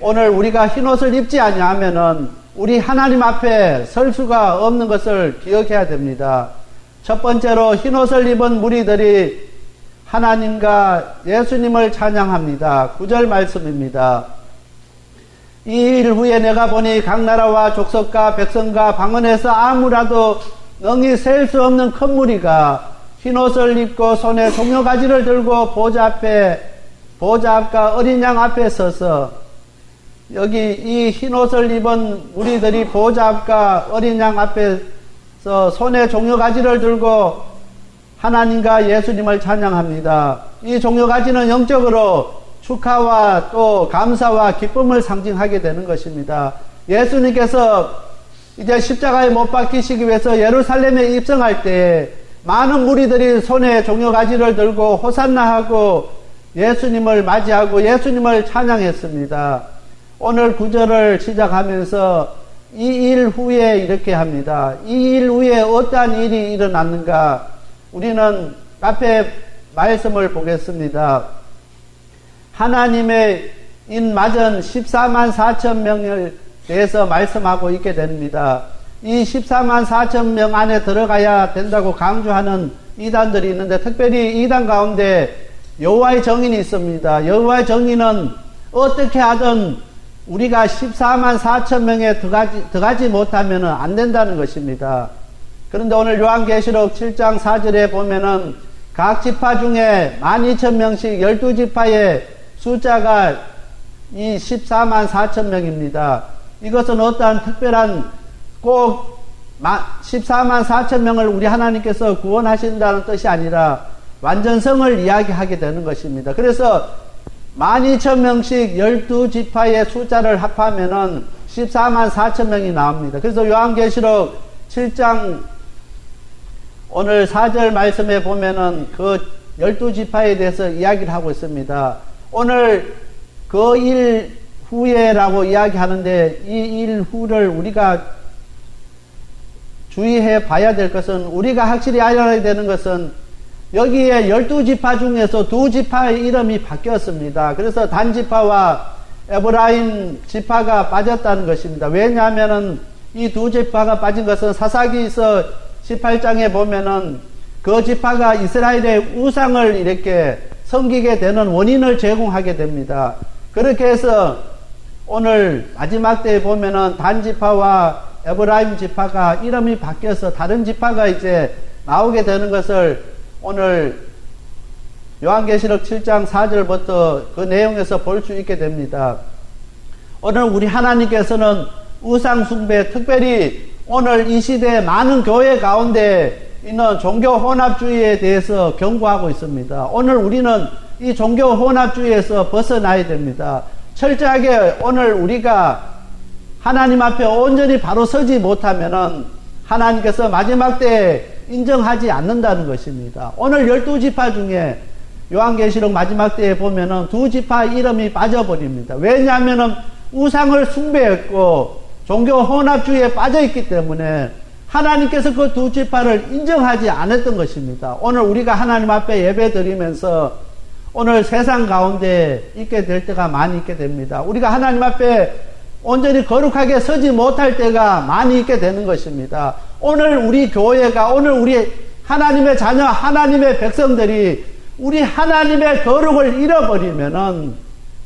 H: 오늘 우리가 흰 옷을 입지 아니하면은 우리 하나님 앞에 설 수가 없는 것을 기억해야 됩니다. 첫 번째로 흰 옷을 입은 무리들이 하나님과 예수님을 찬양합니다. 9절 말씀입니다. 이 일 후에 내가 보니 각 나라와 족속과 백성과 방언에서 아무라도 능히 셀 수 없는 큰 무리가 흰옷을 입고 손에 종려가지를 들고 보좌 앞과 어린 양 앞에 서서, 여기 이 흰옷을 입은 무리들이 보좌 앞과 어린 양 앞에서 손에 종려가지를 들고 하나님과 예수님을 찬양합니다. 이 종려가지는 영적으로 축하와 또 감사와 기쁨을 상징하게 되는 것입니다. 예수님께서 이제 십자가에 못 박히시기 위해서 예루살렘에 입성할 때 많은 무리들이 손에 종려가지를 들고 호산나 하고 예수님을 맞이하고 예수님을 찬양했습니다. 오늘 구절을 시작하면서 이 일 후에 이렇게 합니다. 이 일 후에 어떠한 일이 일어났는가? 우리는 앞에 말씀을 보겠습니다. 하나님의 인마전 14만 4천 명을 대해서 말씀하고 있게 됩니다. 이 14만 4천 명 안에 들어가야 된다고 강조하는 이단들이 있는데, 특별히 이단 가운데 여호와의 정인이 있습니다. 여호와의 정인은 어떻게 하든 우리가 14만 4천 명에 들어가지 못하면 안 된다는 것입니다. 그런데 오늘 요한계시록 7장 4절에 보면은 각 지파 중에 12,000명씩 12지파의 숫자가 이 14만 4천 명입니다. 이것은 어떠한 특별한 꼭 14만 4천 명을 우리 하나님께서 구원하신다는 뜻이 아니라 완전성을 이야기하게 되는 것입니다. 그래서 12,000명씩 12지파의 숫자를 합하면은 14만 4천 명이 나옵니다. 그래서 요한계시록 7장 오늘 4절 말씀에 보면은 그 12지파에 대해서 이야기를 하고 있습니다. 오늘 그 일 후에라고 이야기하는데, 이 일 후를 우리가 주의해 봐야 될 것은, 우리가 확실히 알아야 되는 것은 여기에 12지파 중에서 2지파의 이름이 바뀌었습니다. 그래서 단지파와 에브라임 지파가 빠졌다는 것입니다. 왜냐하면은 이 2지파가 빠진 것은 사사기서 18장에 보면은 그 지파가 이스라엘의 우상을 이렇게 섬기게 되는 원인을 제공하게 됩니다. 그렇게 해서 오늘 마지막 때에 보면은 단지파와 에브라임 지파가 이름이 바뀌어서 다른 지파가 이제 나오게 되는 것을 오늘 요한계시록 7장 4절부터 그 내용에서 볼 수 있게 됩니다. 오늘 우리 하나님께서는 우상 숭배, 특별히 오늘 이 시대에 많은 교회 가운데 있는 종교 혼합주의에 대해서 경고하고 있습니다. 오늘 우리는 이 종교 혼합주의에서 벗어나야 됩니다. 철저하게 오늘 우리가 하나님 앞에 온전히 바로 서지 못하면은 하나님께서 마지막 때에 인정하지 않는다는 것입니다. 오늘 12지파 중에 요한계시록 마지막 때에 보면은 2지파 이름이 빠져버립니다. 왜냐하면은 우상을 숭배했고 종교 혼합주의에 빠져있기 때문에 하나님께서 그 두 지파를 인정하지 않았던 것입니다. 오늘 우리가 하나님 앞에 예배 드리면서 오늘 세상 가운데 있게 될 때가 많이 있게 됩니다. 우리가 하나님 앞에 온전히 거룩하게 서지 못할 때가 많이 있게 되는 것입니다. 오늘 우리 교회가, 오늘 우리 하나님의 자녀, 하나님의 백성들이 우리 하나님의 거룩을 잃어버리면은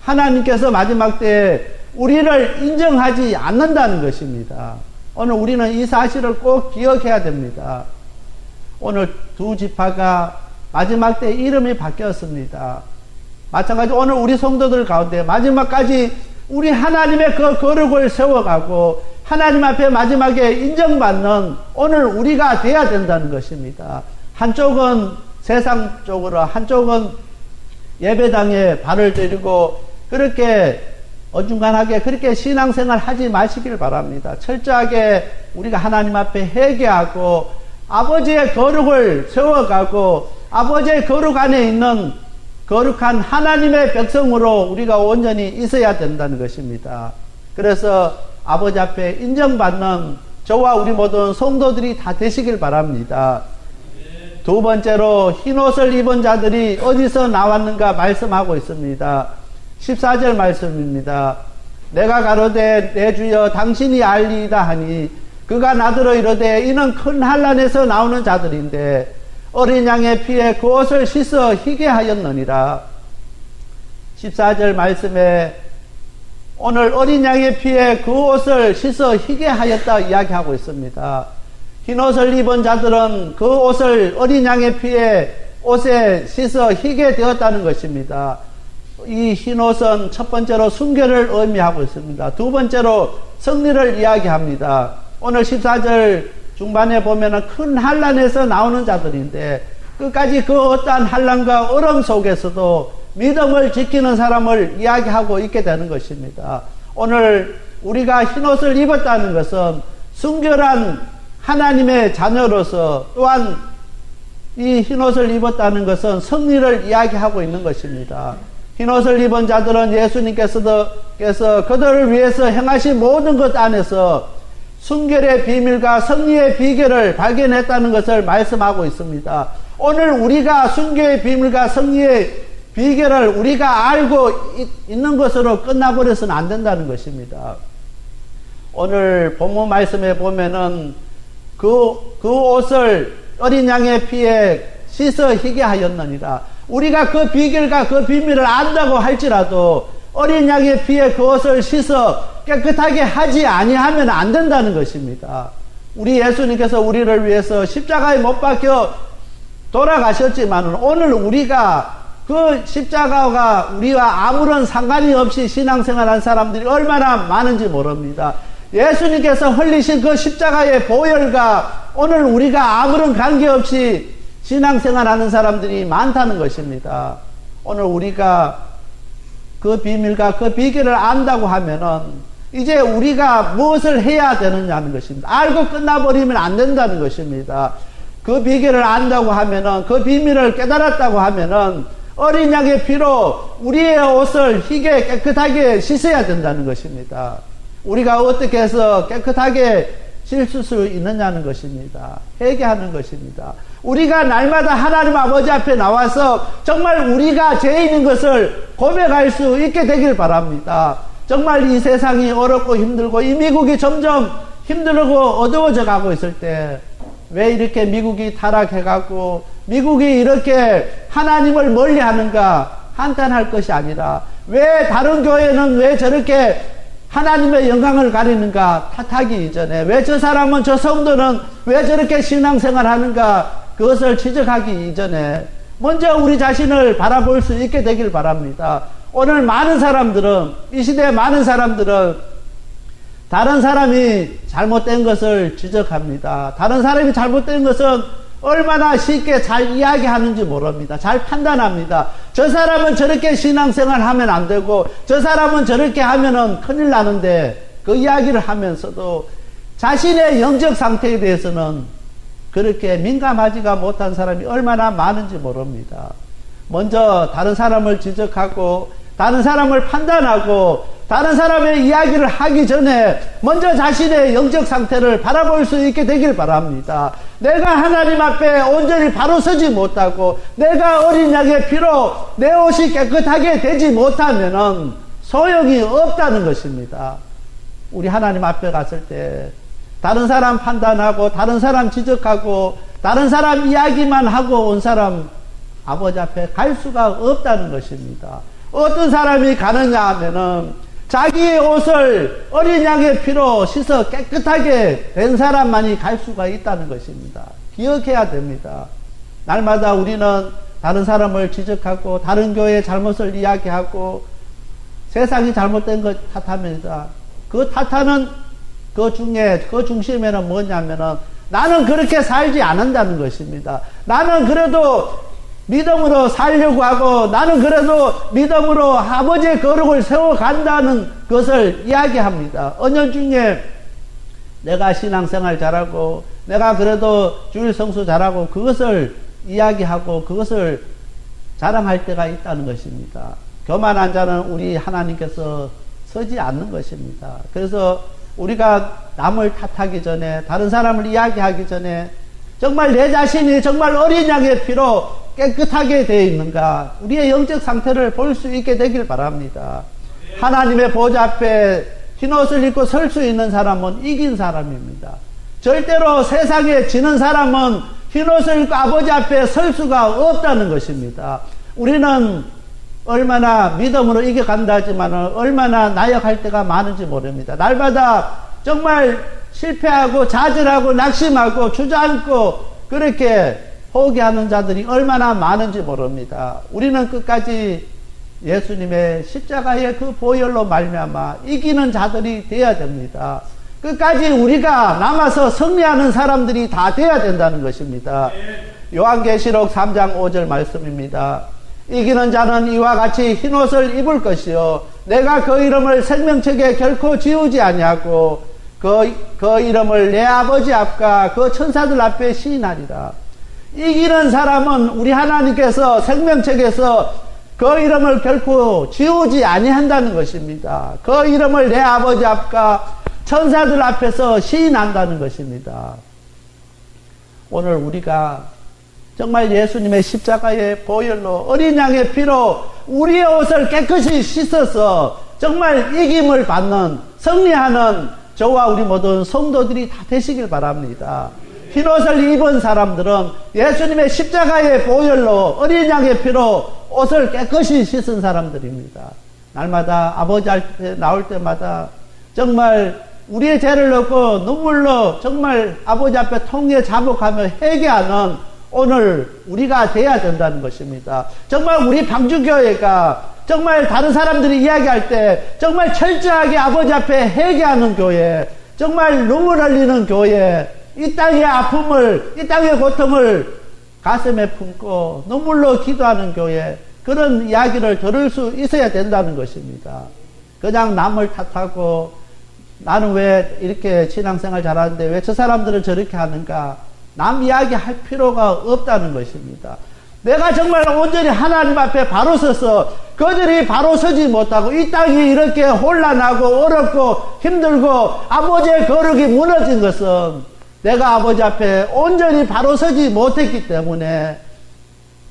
H: 하나님께서 마지막 때에 우리를 인정하지 않는다는 것입니다. 오늘 우리는 이 사실을 꼭 기억해야 됩니다. 오늘 두 지파가 마지막 때 이름이 바뀌었습니다. 마찬가지 오늘 우리 성도들 가운데 마지막까지 우리 하나님의 그 거룩을 세워가고 하나님 앞에 마지막에 인정받는 오늘 우리가 돼야 된다는 것입니다. 한쪽은 세상적으로, 한쪽은 예배당에 발을 들이고 그렇게 어중간하게 그렇게 신앙생활 하지 마시길 바랍니다. 철저하게 우리가 하나님 앞에 회개하고 아버지의 거룩을 세워가고 아버지의 거룩 안에 있는 거룩한 하나님의 백성으로 우리가 온전히 있어야 된다는 것입니다. 그래서 아버지 앞에 인정받는 저와 우리 모든 성도들이 다 되시길 바랍니다. 두 번째로 흰옷을 입은 자들이 어디서 나왔는가 말씀하고 있습니다. 14절 말씀입니다. 내가 가로되 내 주여 당신이 알리이다 하니 그가 나더러 이르되 이는 큰 환난에서 나오는 자들인데 어린 양의 피에 그 옷을 씻어 희게 하였느니라. 14절 말씀에 오늘 어린 양의 피에 그 옷을 씻어 희게 하였다 이야기하고 있습니다. 흰 옷을 입은 자들은 그 옷을 어린 양의 피에 옷에 씻어 희게 되었다는 것입니다. 이 흰 옷은 첫 번째로 순결을 의미하고 있습니다. 두 번째로 승리를 이야기합니다. 오늘 14절 중반에 보면은 큰 환난에서 나오는 자들인데 끝까지 그 어떠한 환난과 얼음 속에서도 믿음을 지키는 사람을 이야기하고 있게 되는 것입니다. 오늘 우리가 흰옷을 입었다는 것은 순결한 하나님의 자녀로서 또한 이 흰옷을 입었다는 것은 승리를 이야기하고 있는 것입니다. 흰옷을 입은 자들은 예수님께서 그들을 위해서 행하신 모든 것 안에서 순결의 비밀과 승리의 비결을 발견했다는 것을 말씀하고 있습니다. 오늘 우리가 순결의 비밀과 승리의 비결을 우리가 알고 있는 것으로 끝나버려서는 안 된다는 것입니다. 오늘 본문 말씀에 보면은 그 옷을 어린 양의 피에 씻어 희게 하였느니라. 우리가 그 비결과 그 비밀을 안다고 할지라도 어린 양의 피에 그 옷을 씻어 깨끗하게 하지 아니하면 안 된다는 것입니다. 우리 예수님께서 우리를 위해서 십자가에 못 박혀 돌아가셨지만 오늘 우리가 그 십자가가 우리와 아무런 상관이 없이 신앙생활한 사람들이 얼마나 많은지 모릅니다. 예수님께서 흘리신 그 십자가의 보혈과 오늘 우리가 아무런 관계없이 신앙생활하는 사람들이 많다는 것입니다. 오늘 우리가 그 비밀과 그 비결을 안다고 하면은 이제 우리가 무엇을 해야 되느냐는 것입니다. 알고 끝나버리면 안 된다는 것입니다. 그 비결을 안다고 하면은 그 비밀을 깨달았다고 하면은 어린 양의 피로 우리의 옷을 희게 깨끗하게 씻어야 된다는 것입니다. 우리가 어떻게 해서 깨끗하게 씻을 수 있느냐는 것입니다. 회개하는 것입니다. 우리가 날마다 하나님 아버지 앞에 나와서 정말 우리가 죄인인 것을 고백할 수 있게 되길 바랍니다. 정말 이 세상이 어렵고 힘들고 이 미국이 점점 힘들고 어두워져 가고 있을 때 왜 이렇게 미국이 타락해가고 미국이 이렇게 하나님을 멀리 하는가 한탄할 것이 아니라 왜 다른 교회는 왜 저렇게 하나님의 영광을 가리는가 탓하기 이전에 왜 저 사람은 저 성도는 왜 저렇게 신앙생활 하는가 그것을 지적하기 이전에 먼저 우리 자신을 바라볼 수 있게 되길 바랍니다. 오늘 많은 사람들은 이 시대의 많은 사람들은 다른 사람이 잘못된 것을 지적합니다. 다른 사람이 잘못된 것은 얼마나 쉽게 잘 이야기하는지 모릅니다. 잘 판단합니다. 저 사람은 저렇게 신앙생활 하면 안 되고 저 사람은 저렇게 하면은 큰일 나는데 그 이야기를 하면서도 자신의 영적 상태에 대해서는 그렇게 민감하지가 못한 사람이 얼마나 많은지 모릅니다. 먼저 다른 사람을 지적하고 다른 사람을 판단하고 다른 사람의 이야기를 하기 전에 먼저 자신의 영적 상태를 바라볼 수 있게 되길 바랍니다. 내가 하나님 앞에 온전히 바로 서지 못하고 내가 어린 양의 피로 내 옷이 깨끗하게 되지 못하면은 소용이 없다는 것입니다. 우리 하나님 앞에 갔을 때 다른 사람 판단하고 다른 사람 지적하고 다른 사람 이야기만 하고 온 사람 아버지 앞에 갈 수가 없다는 것입니다. 어떤 사람이 가느냐 하면은 자기의 옷을 어린 양의 피로 씻어 깨끗하게 된 사람만이 갈 수가 있다는 것입니다. 기억해야 됩니다. 날마다 우리는 다른 사람을 지적하고 다른 교회의 잘못을 이야기하고 세상이 잘못된 것 탓합니다. 그 탓하는 그 중심에는 뭐냐면은 나는 그렇게 살지 않는다는 것입니다. 나는 그래도 믿음으로 살려고 하고 나는 그래도 믿음으로 아버지의 거룩을 세워간다는 것을 이야기합니다. 은연중에 내가 신앙생활 잘하고 내가 그래도 주일 성수 잘하고 그것을 이야기하고 그것을 자랑할 때가 있다는 것입니다. 교만한 자는 우리 하나님께서 서지 않는 것입니다. 그래서 우리가 남을 탓하기 전에 다른 사람을 이야기하기 전에 정말 내 자신이 정말 어린 양의 피로 깨끗하게 되어 있는가 우리의 영적 상태를 볼 수 있게 되길 바랍니다. 하나님의 보좌 앞에 흰옷을 입고 설 수 있는 사람은 이긴 사람입니다. 절대로 세상에 지는 사람은 흰옷을 입고 아버지 앞에 설 수가 없다는 것입니다. 우리는 얼마나 믿음으로 이겨간다 하지만 얼마나 나약할 때가 많은지 모릅니다. 날마다 정말 실패하고 좌절하고 낙심하고 주저앉고 그렇게 포기하는 자들이 얼마나 많은지 모릅니다. 우리는 끝까지 예수님의 십자가의 그 보혈로 말미암아 이기는 자들이 되어야 됩니다. 끝까지 우리가 남아서 승리하는 사람들이 다 되어야 된다는 것입니다. 요한계시록 3장 5절 말씀입니다. 이기는 자는 이와 같이 흰옷을 입을 것이요 내가 그 이름을 생명책에 결코 지우지 아니하고 그 이름을 내 아버지 앞과 그 천사들 앞에 시인하리라. 이기는 사람은 우리 하나님께서 생명책에서 그 이름을 결코 지우지 아니한다는 것입니다. 그 이름을 내 아버지 앞과 천사들 앞에서 시인한다는 것입니다. 오늘 우리가 정말 예수님의 십자가의 보혈로 어린 양의 피로 우리의 옷을 깨끗이 씻어서 정말 이김을 받는 승리하는 저와 우리 모든 성도들이 다 되시길 바랍니다. 흰옷을 입은 사람들은 예수님의 십자가의 보혈로 어린 양의 피로 옷을 깨끗이 씻은 사람들입니다. 날마다 아버지 앞에 나올 때마다 정말 우리의 죄를 넣고 눈물로 정말 아버지 앞에 통해 자복하며 회개하는 오늘 우리가 돼야 된다는 것입니다. 정말 우리 방주교회가 정말 다른 사람들이 이야기할 때 정말 철저하게 아버지 앞에 회개하는 교회, 정말 눈물 흘리는 교회, 이 땅의 아픔을, 이 땅의 고통을 가슴에 품고 눈물로 기도하는 교회, 그런 이야기를 들을 수 있어야 된다는 것입니다. 그냥 남을 탓하고 나는 왜 이렇게 신앙생활 잘하는데 왜 저 사람들은 저렇게 하는가, 남 이야기할 필요가 없다는 것입니다. 내가 정말 온전히 하나님 앞에 바로 서서 그들이 바로 서지 못하고 이 땅이 이렇게 혼란하고 어렵고 힘들고 아버지의 거룩이 무너진 것은 내가 아버지 앞에 온전히 바로 서지 못했기 때문에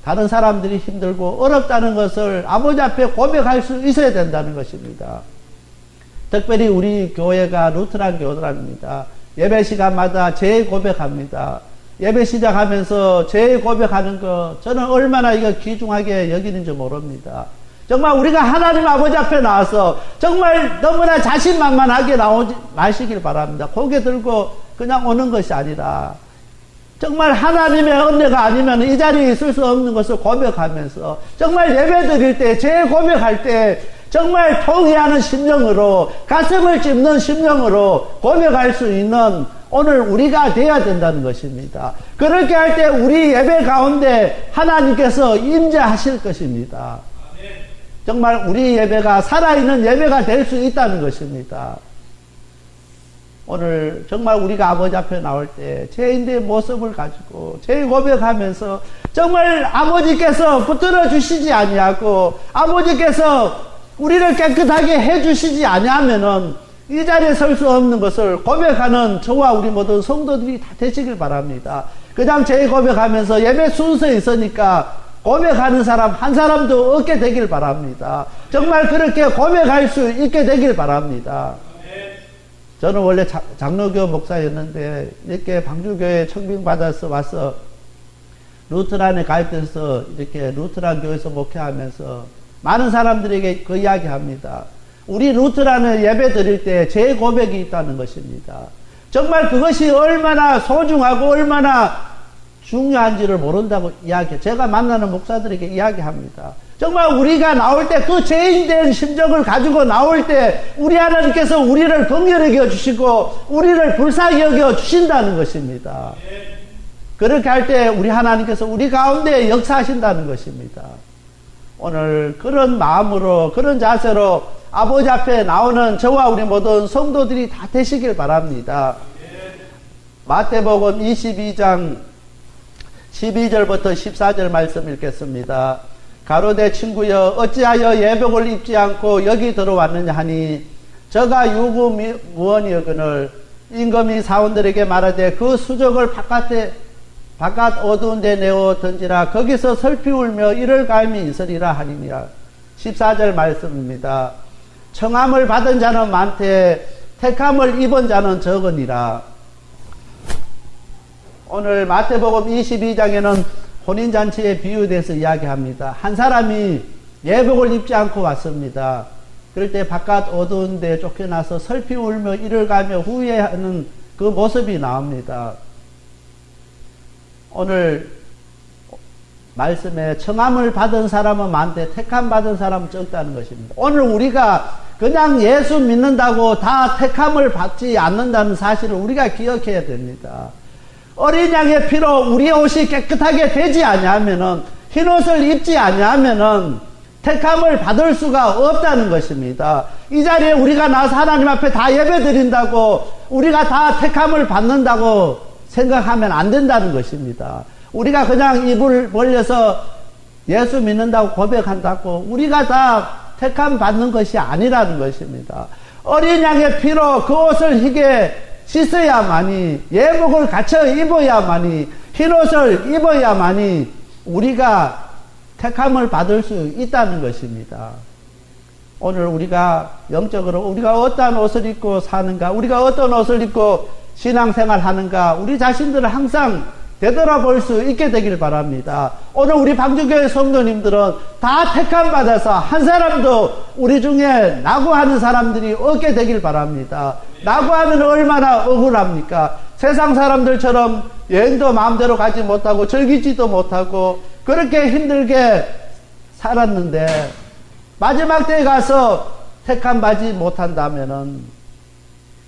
H: 다른 사람들이 힘들고 어렵다는 것을 아버지 앞에 고백할 수 있어야 된다는 것입니다. 특별히 우리 교회가 루트란 교회랍니다. 예배 시간마다 제 고백합니다. 예배 시작하면서 제 고백하는 거 저는 얼마나 이거 귀중하게 여기는지 모릅니다. 정말 우리가 하나님 아버지 앞에 나와서 정말 너무나 자신만만하게 나오지 마시길 바랍니다. 고개 들고 그냥 오는 것이 아니라 정말 하나님의 은혜가 아니면 이 자리에 있을 수 없는 것을 고백하면서 정말 예배 드릴 때, 제 고백할 때 정말 통회하는 심령으로, 가슴을 찝는 심령으로 고백할 수 있는 오늘 우리가 되어야 된다는 것입니다. 그렇게 할 때 우리 예배 가운데 하나님께서 임재하실 것입니다. 정말 우리 예배가 살아있는 예배가 될 수 있다는 것입니다. 오늘 정말 우리가 아버지 앞에 나올 때 죄인의 모습을 가지고 죄 고백하면서 정말 아버지께서 붙들어 주시지 아니하고 아버지께서 우리를 깨끗하게 해주시지 아니하면은 이 자리에 설 수 없는 것을 고백하는 저와 우리 모든 성도들이 다 되시길 바랍니다. 그냥 제 고백하면서 예배 순서에 있으니까 고백하는 사람 한 사람도 없게 되길 바랍니다. 정말 그렇게 고백할 수 있게 되길 바랍니다. 저는 원래 장로교 목사였는데 이렇게 방주교회 청빙받아서 와서 루트란에 가입돼서 이렇게 루트란 교회에서 목회하면서 많은 사람들에게 그 이야기 합니다. 우리 루트란을 예배 드릴 때 제 고백이 있다는 것입니다. 정말 그것이 얼마나 소중하고 얼마나 중요한지를 모른다고 이야기해요. 제가 만나는 목사들에게 이야기합니다. 정말 우리가 나올 때 그 죄인된 심정을 가지고 나올 때 우리 하나님께서 우리를 긍휼히 여겨주시고 우리를 불쌍히 여겨주신다는 것입니다. 그렇게 할 때 우리 하나님께서 우리 가운데 역사하신다는 것입니다. 오늘 그런 마음으로 그런 자세로 아버지 앞에 나오는 저와 우리 모든 성도들이 다 되시길 바랍니다. 마태복음 22장 12절부터 14절 말씀 읽겠습니다. 가로되 친구여 어찌하여 예복을 입지 않고 여기 들어왔느냐 하니 저가 유구무원이거늘 임금이 사원들에게 말하되 그 수족을 바깥 어두운 데 내어 던지라 거기서 슬피 울며 이를 갈미 있으리라 하니라. 14절 말씀입니다. 청함을 받은 자는 많되 택함을 입은 자는 적으니라. 오늘 마태복음 22장에는 혼인잔치의 비유에 대해서 이야기합니다. 한 사람이 예복을 입지 않고 왔습니다. 그럴 때 바깥 어두운 데 쫓겨나서 슬피 울며 이를 가며 후회하는 그 모습이 나옵니다. 오늘 말씀에 청함을 받은 사람은 많되 택함 받은 사람은 적다는 것입니다. 오늘 우리가 그냥 예수 믿는다고 다 택함을 받지 않는다는 사실을 우리가 기억해야 됩니다. 어린 양의 피로 우리의 옷이 깨끗하게 되지 아니하면은 흰옷을 입지 아니하면은 택함을 받을 수가 없다는 것입니다. 이 자리에 우리가 나와서 하나님 앞에 다 예배 드린다고 우리가 다 택함을 받는다고 생각하면 안 된다는 것입니다. 우리가 그냥 입을 벌려서 예수 믿는다고 고백한다고 우리가 다 택함 받는 것이 아니라는 것입니다. 어린 양의 피로 그 옷을 희게 씻어야만이 예복을 갖춰 입어야만이 흰옷을 입어야만이 우리가 택함을 받을 수 있다는 것입니다. 오늘 우리가 영적으로 우리가 어떤 옷을 입고 사는가, 우리가 어떤 옷을 입고 신앙생활 하는가, 우리 자신들을 항상 되돌아볼 수 있게 되길 바랍니다. 오늘 우리 방주교회 성도님들은 다 택함 받아서 한 사람도 우리 중에 낙오하는 사람들이 없게 되길 바랍니다. 낙오하면 얼마나 억울합니까? 세상 사람들처럼 여행도 마음대로 가지 못하고 즐기지도 못하고 그렇게 힘들게 살았는데 마지막 때에 가서 택함 받지 못한다면은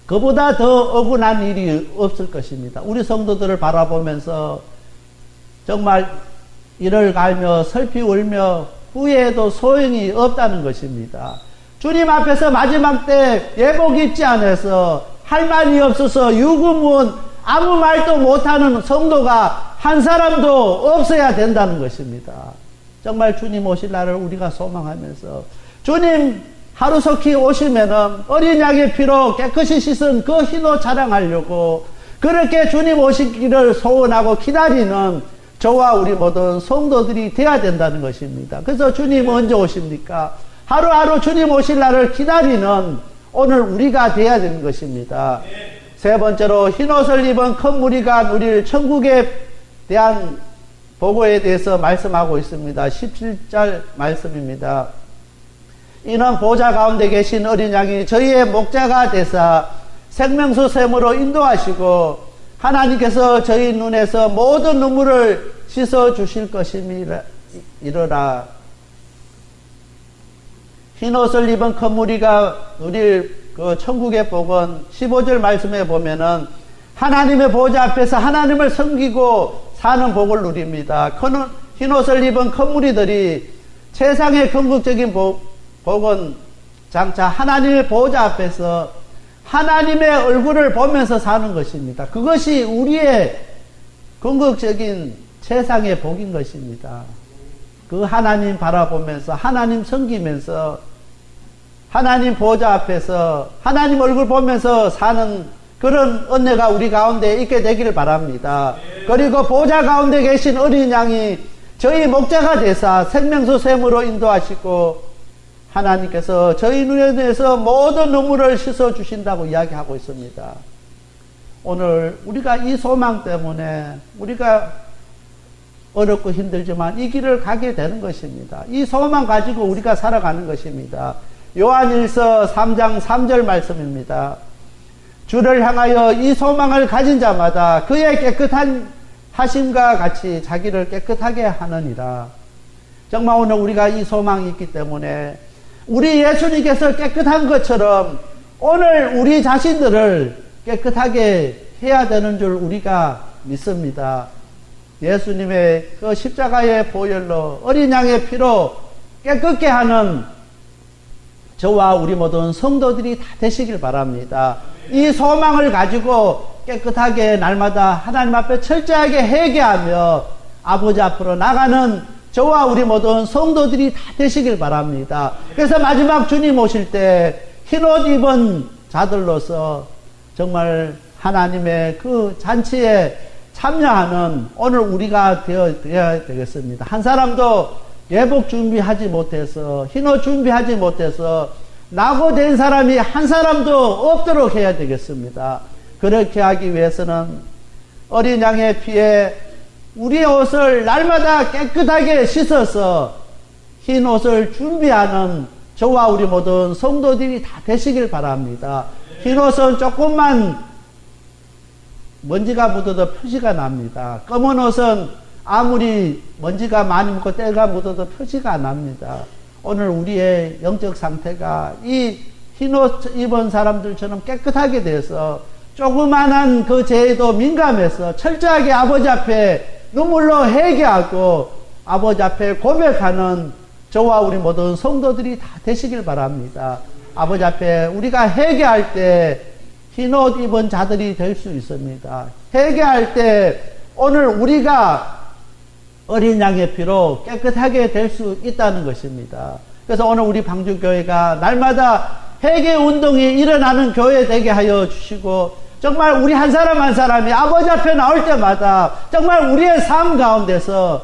H: 그보다 더 억울한 일이 없을 것입니다. 우리 성도들을 바라보면서 정말 이를 갈며 슬피 울며 후회해도 소용이 없다는 것입니다. 주님 앞에서 마지막 때 예복 입지 않아서 할 말이 없어서 유구무원 아무 말도 못하는 성도가 한 사람도 없어야 된다는 것입니다. 정말 주님 오실 날을 우리가 소망하면서 주님 하루속히 오시면은 어린 양의 피로 깨끗이 씻은 그 흰옷 자랑하려고 그렇게 주님 오시기를 소원하고 기다리는 저와 우리 모든 성도들이 되어야 된다는 것입니다. 그래서 주님 언제 오십니까? 하루하루 주님 오실 날을 기다리는 오늘 우리가 되어야 되는 것입니다. 세 번째로 흰옷을 입은 큰 무리가 누릴 천국에 대한 보고에 대해서 말씀하고 있습니다. 17절 말씀입니다. 이는 보좌 가운데 계신 어린 양이 저희의 목자가 되사 생명수 샘으로 인도하시고 하나님께서 저희 눈에서 모든 눈물을 씻어 주실 것임이라 이르라. 흰옷을 입은 큰 무리가 누릴 그 천국의 복은 15절 말씀에 보면은 하나님의 보좌 앞에서 하나님을 섬기고 사는 복을 누립니다. 흰옷을 입은 큰 무리들이 세상의 궁극적인 복은 장차 하나님의 보좌 앞에서 하나님의 얼굴을 보면서 사는 것입니다. 그것이 우리의 궁극적인 세상의 복인 것입니다. 그 하나님 바라보면서 하나님 섬기면서 하나님 보좌 앞에서 하나님 얼굴 보면서 사는 그런 은혜가 우리 가운데 있게 되기를 바랍니다. 그리고 보좌 가운데 계신 어린 양이 저희 목자가 되사 생명수 샘으로 인도하시고 하나님께서 저희 눈에서 모든 눈물을 씻어주신다고 이야기하고 있습니다. 오늘 우리가 이 소망 때문에 우리가 어렵고 힘들지만 이 길을 가게 되는 것입니다. 이 소망 가지고 우리가 살아가는 것입니다. 요한일서 3장 3절 말씀입니다. 주를 향하여 이 소망을 가진 자마다 그의 깨끗한 하심과 같이 자기를 깨끗하게 하느니라. 정말 오늘 우리가 이 소망이 있기 때문에 우리 예수님께서 깨끗한 것처럼 오늘 우리 자신들을 깨끗하게 해야 되는 줄 우리가 믿습니다. 예수님의 그 십자가의 보혈로 어린 양의 피로 깨끗게 하는 저와 우리 모든 성도들이 다 되시길 바랍니다. 이 소망을 가지고 깨끗하게 날마다 하나님 앞에 철저하게 회개하며 아버지 앞으로 나가는 저와 우리 모든 성도들이 다 되시길 바랍니다. 그래서 마지막 주님 오실 때 흰옷 입은 자들로서 정말 하나님의 그 잔치에 참여하는 오늘 우리가 되어야 되겠습니다. 한 사람도 예복 준비하지 못해서 흰옷 준비하지 못해서 낙오된 사람이 한 사람도 없도록 해야 되겠습니다. 그렇게 하기 위해서는 어린 양의 피에 우리의 옷을 날마다 깨끗하게 씻어서 흰 옷을 준비하는 저와 우리 모든 성도들이 다 되시길 바랍니다. 흰 옷은 조금만 먼지가 묻어도 표시가 납니다. 검은 옷은 아무리 먼지가 많이 묻고 때가 묻어도 표시가 안 납니다. 오늘 우리의 영적 상태가 이 흰옷 입은 사람들처럼 깨끗하게 돼서 조그만한 그 죄에도 민감해서 철저하게 아버지 앞에 눈물로 회개하고 아버지 앞에 고백하는 저와 우리 모든 성도들이 다 되시길 바랍니다. 아버지 앞에 우리가 회개할 때 흰옷 입은 자들이 될 수 있습니다. 회개할 때 오늘 우리가 어린 양의 피로 깨끗하게 될 수 있다는 것입니다. 그래서 오늘 우리 방주교회가 날마다 회개 운동이 일어나는 교회 되게 하여 주시고 정말 우리 한 사람 한 사람이 아버지 앞에 나올 때마다 정말 우리의 삶 가운데서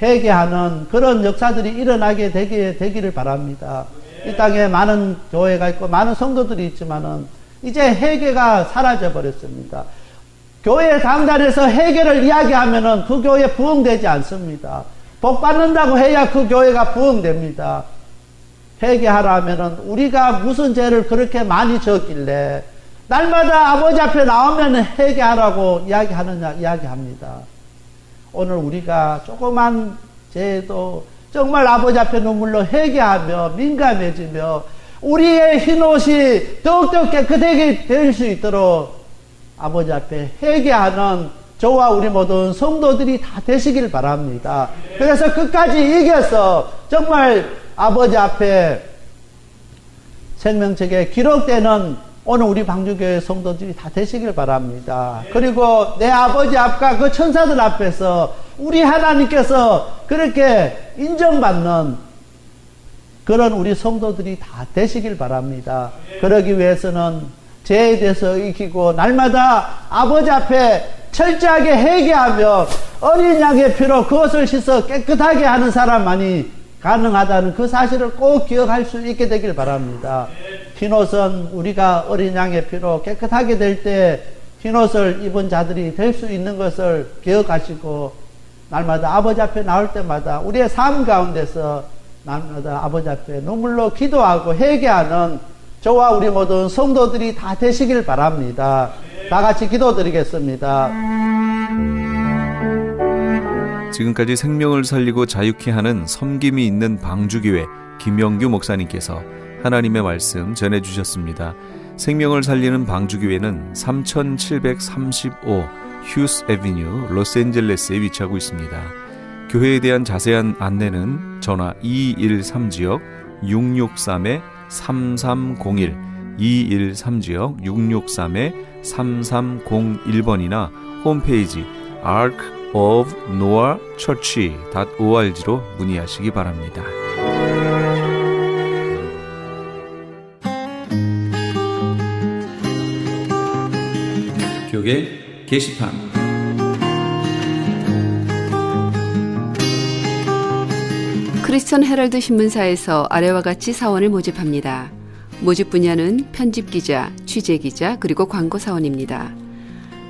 H: 회개하는 그런 역사들이 일어나게 되기를 바랍니다. 이 땅에 많은 교회가 있고 많은 성도들이 있지만은 이제 회개가 사라져 버렸습니다. 교회 강단에서 회개를 이야기하면은 그 교회 부흥되지 않습니다. 복 받는다고 해야 그 교회가 부흥됩니다. 회개하라 하면은 우리가 무슨 죄를 그렇게 많이 졌길래 날마다 아버지 앞에 나오면 회개하라고 이야기합니다. 오늘 우리가 조그만 죄도 정말 아버지 앞에 눈물로 회개하며 민감해지며 우리의 흰옷이 더욱더 깨끗하게 될 수 있도록 아버지 앞에 회개하는 저와 우리 모든 성도들이 다 되시길 바랍니다. 그래서 끝까지 이겨서 정말 아버지 앞에 생명책에 기록되는 오늘 우리 방주교회 성도들이 다 되시길 바랍니다. 그리고 내 아버지 앞과 그 천사들 앞에서 우리 하나님께서 그렇게 인정받는 그런 우리 성도들이 다 되시길 바랍니다. 그러기 위해서는 죄에 대해서 이기고 날마다 아버지 앞에 철저하게 회개하며 어린 양의 피로 그것을 씻어 깨끗하게 하는 사람만이 가능하다는 그 사실을 꼭 기억할 수 있게 되길 바랍니다. 흰옷은 우리가 어린 양의 피로 깨끗하게 될 때 흰옷을 입은 자들이 될 수 있는 것을 기억하시고 날마다 아버지 앞에 나올 때마다 우리의 삶 가운데서 날마다 아버지 앞에 눈물로 기도하고 회개하는 저와 우리 모든 성도들이 다 되시길 바랍니다. 다 같이 기도드리겠습니다.
A: 지금까지 생명을 살리고 자유케 하는 섬김이 있는 방주교회 김영규 목사님께서 하나님의 말씀 전해주셨습니다. 생명을 살리는 방주교회는 3735 휴스 애비뉴 로스앤젤레스에 위치하고 있습니다. 교회에 대한 자세한 안내는 전화 213지역 663-3301 213지역 663-3301번이나 홈페이지 arkofnoahchurch.org로 문의하시기 바랍니다. 벽에 게시판.
I: 크리스천 헤럴드 신문사에서 아래와 같이 사원을 모집합니다. 모집 분야는 편집기자, 취재기자, 그리고 광고사원입니다.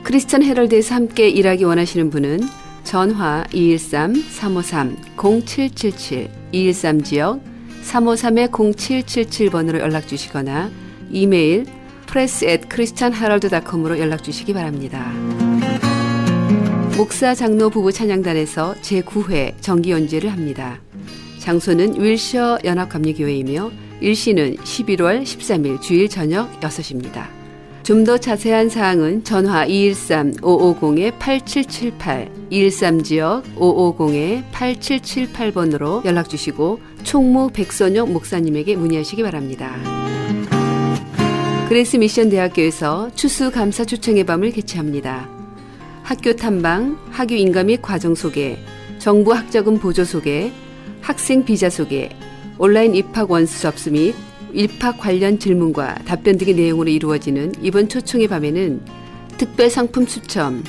I: 크리스천 헤럴드에서 함께 일하기 원하시는 분은 전화 213-353-0777, 213지역 353-0777번으로 연락주시거나 이메일 press@christianherald.com으로 연락주시기 바랍니다. 목사 장로 부부 찬양단에서 제9회 정기 연주를 합니다. 장소는 윌셔 연합감리교회이며 일시는 11월 13일 주일 저녁 6시입니다. 좀 더 자세한 사항은 전화 213-550-8778, 213지역 550-8778번으로 연락주시고 총무 백선용 목사님에게 문의하시기 바랍니다. 그레이스 미션 대학교에서 추수감사 초청의 밤을 개최합니다. 학교 탐방, 학교 인가 및 과정 소개, 정부 학자금 보조 소개, 학생 비자 소개, 온라인 입학 원서 접수 및 입학 관련 질문과 답변 등의 내용으로 이루어지는 이번 초청의 밤에는 특별 상품 추첨,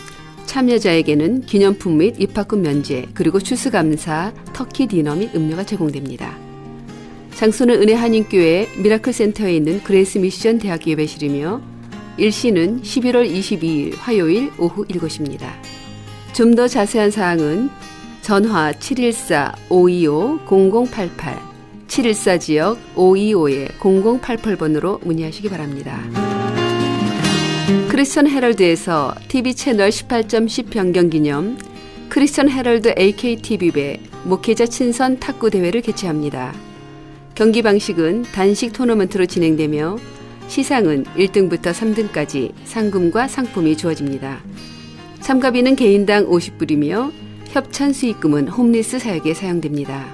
I: 참여자에게는 기념품 및 입학금 면제, 그리고 추수감사, 터키 디너 및 음료가 제공됩니다. 장소는 은혜 한인교회 미라클 센터에 있는 그레이스 미션 대학 예배실이며 일시는 11월 22일 화요일 오후 7시입니다. 좀 더 자세한 사항은 전화 714-525-0088, 714지역 525-0088번으로 문의하시기 바랍니다. 크리스천 헤럴드에서 TV 채널 18.10 변경 기념 크리스천 헤럴드 AKTV배 목회자 친선 탁구 대회를 개최합니다. 경기 방식은 단식 토너먼트로 진행되며 시상은 1등부터 3등까지 상금과 상품이 주어집니다. 참가비는 개인당 50불이며 협찬 수익금은 홈리스 사역에 사용됩니다.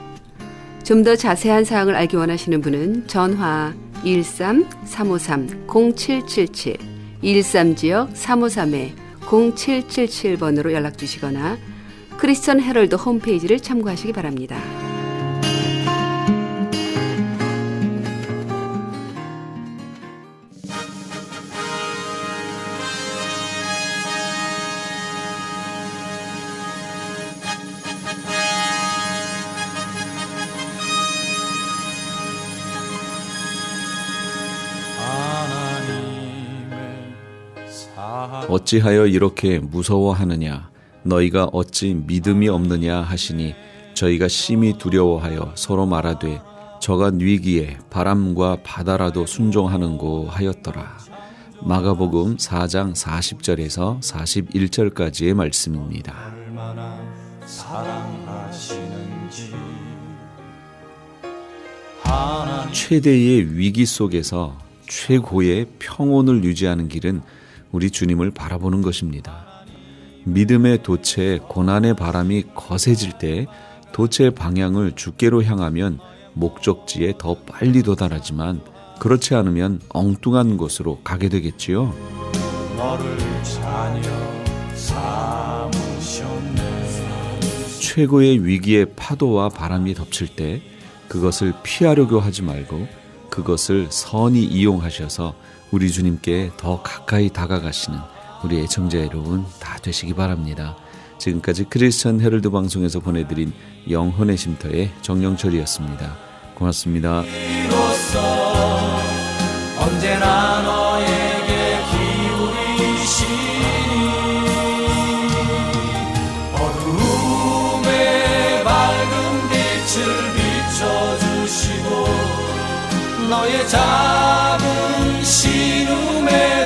I: 좀 더 자세한 사항을 알기 원하시는 분은 전화 213-353-0777, 213지역 353-0777번으로 연락주시거나 크리스천 헤럴드 홈페이지를 참고하시기 바랍니다.
A: 어찌하여 이렇게 무서워하느냐? 너희가 어찌 믿음이 없느냐 하시니 저희가 심히 두려워하여 서로 말하되 저가 위기에 바람과 바다라도 순종하는고 하였더라. 마가복음 4장 40절에서 41절까지의 말씀입니다. 최대의 위기 속에서 최고의 평온을 유지하는 길은 우리 주님을 바라보는 것입니다. 믿음의 돛에 고난의 바람이 거세질 때 돛의 방향을 주께로 향하면 목적지에 더 빨리 도달하지만 그렇지 않으면 엉뚱한 곳으로 가게 되겠지요. 최고의 위기의 파도와 바람이 덮칠 때 그것을 피하려고 하지 말고 그것을 선히 이용하셔서 우리 주님께 더 가까이 다가가시는 우리 애청자 여러분 다 되시기 바랍니다. 지금까지 크리스천 헤럴드 방송에서 보내드린 영혼의 쉼터의 정영철이었습니다. 고맙습니다.
J: 언제나 너에게 기울이시니 어두움에 밝은 빛을 비춰주시고 너의 작은 신음에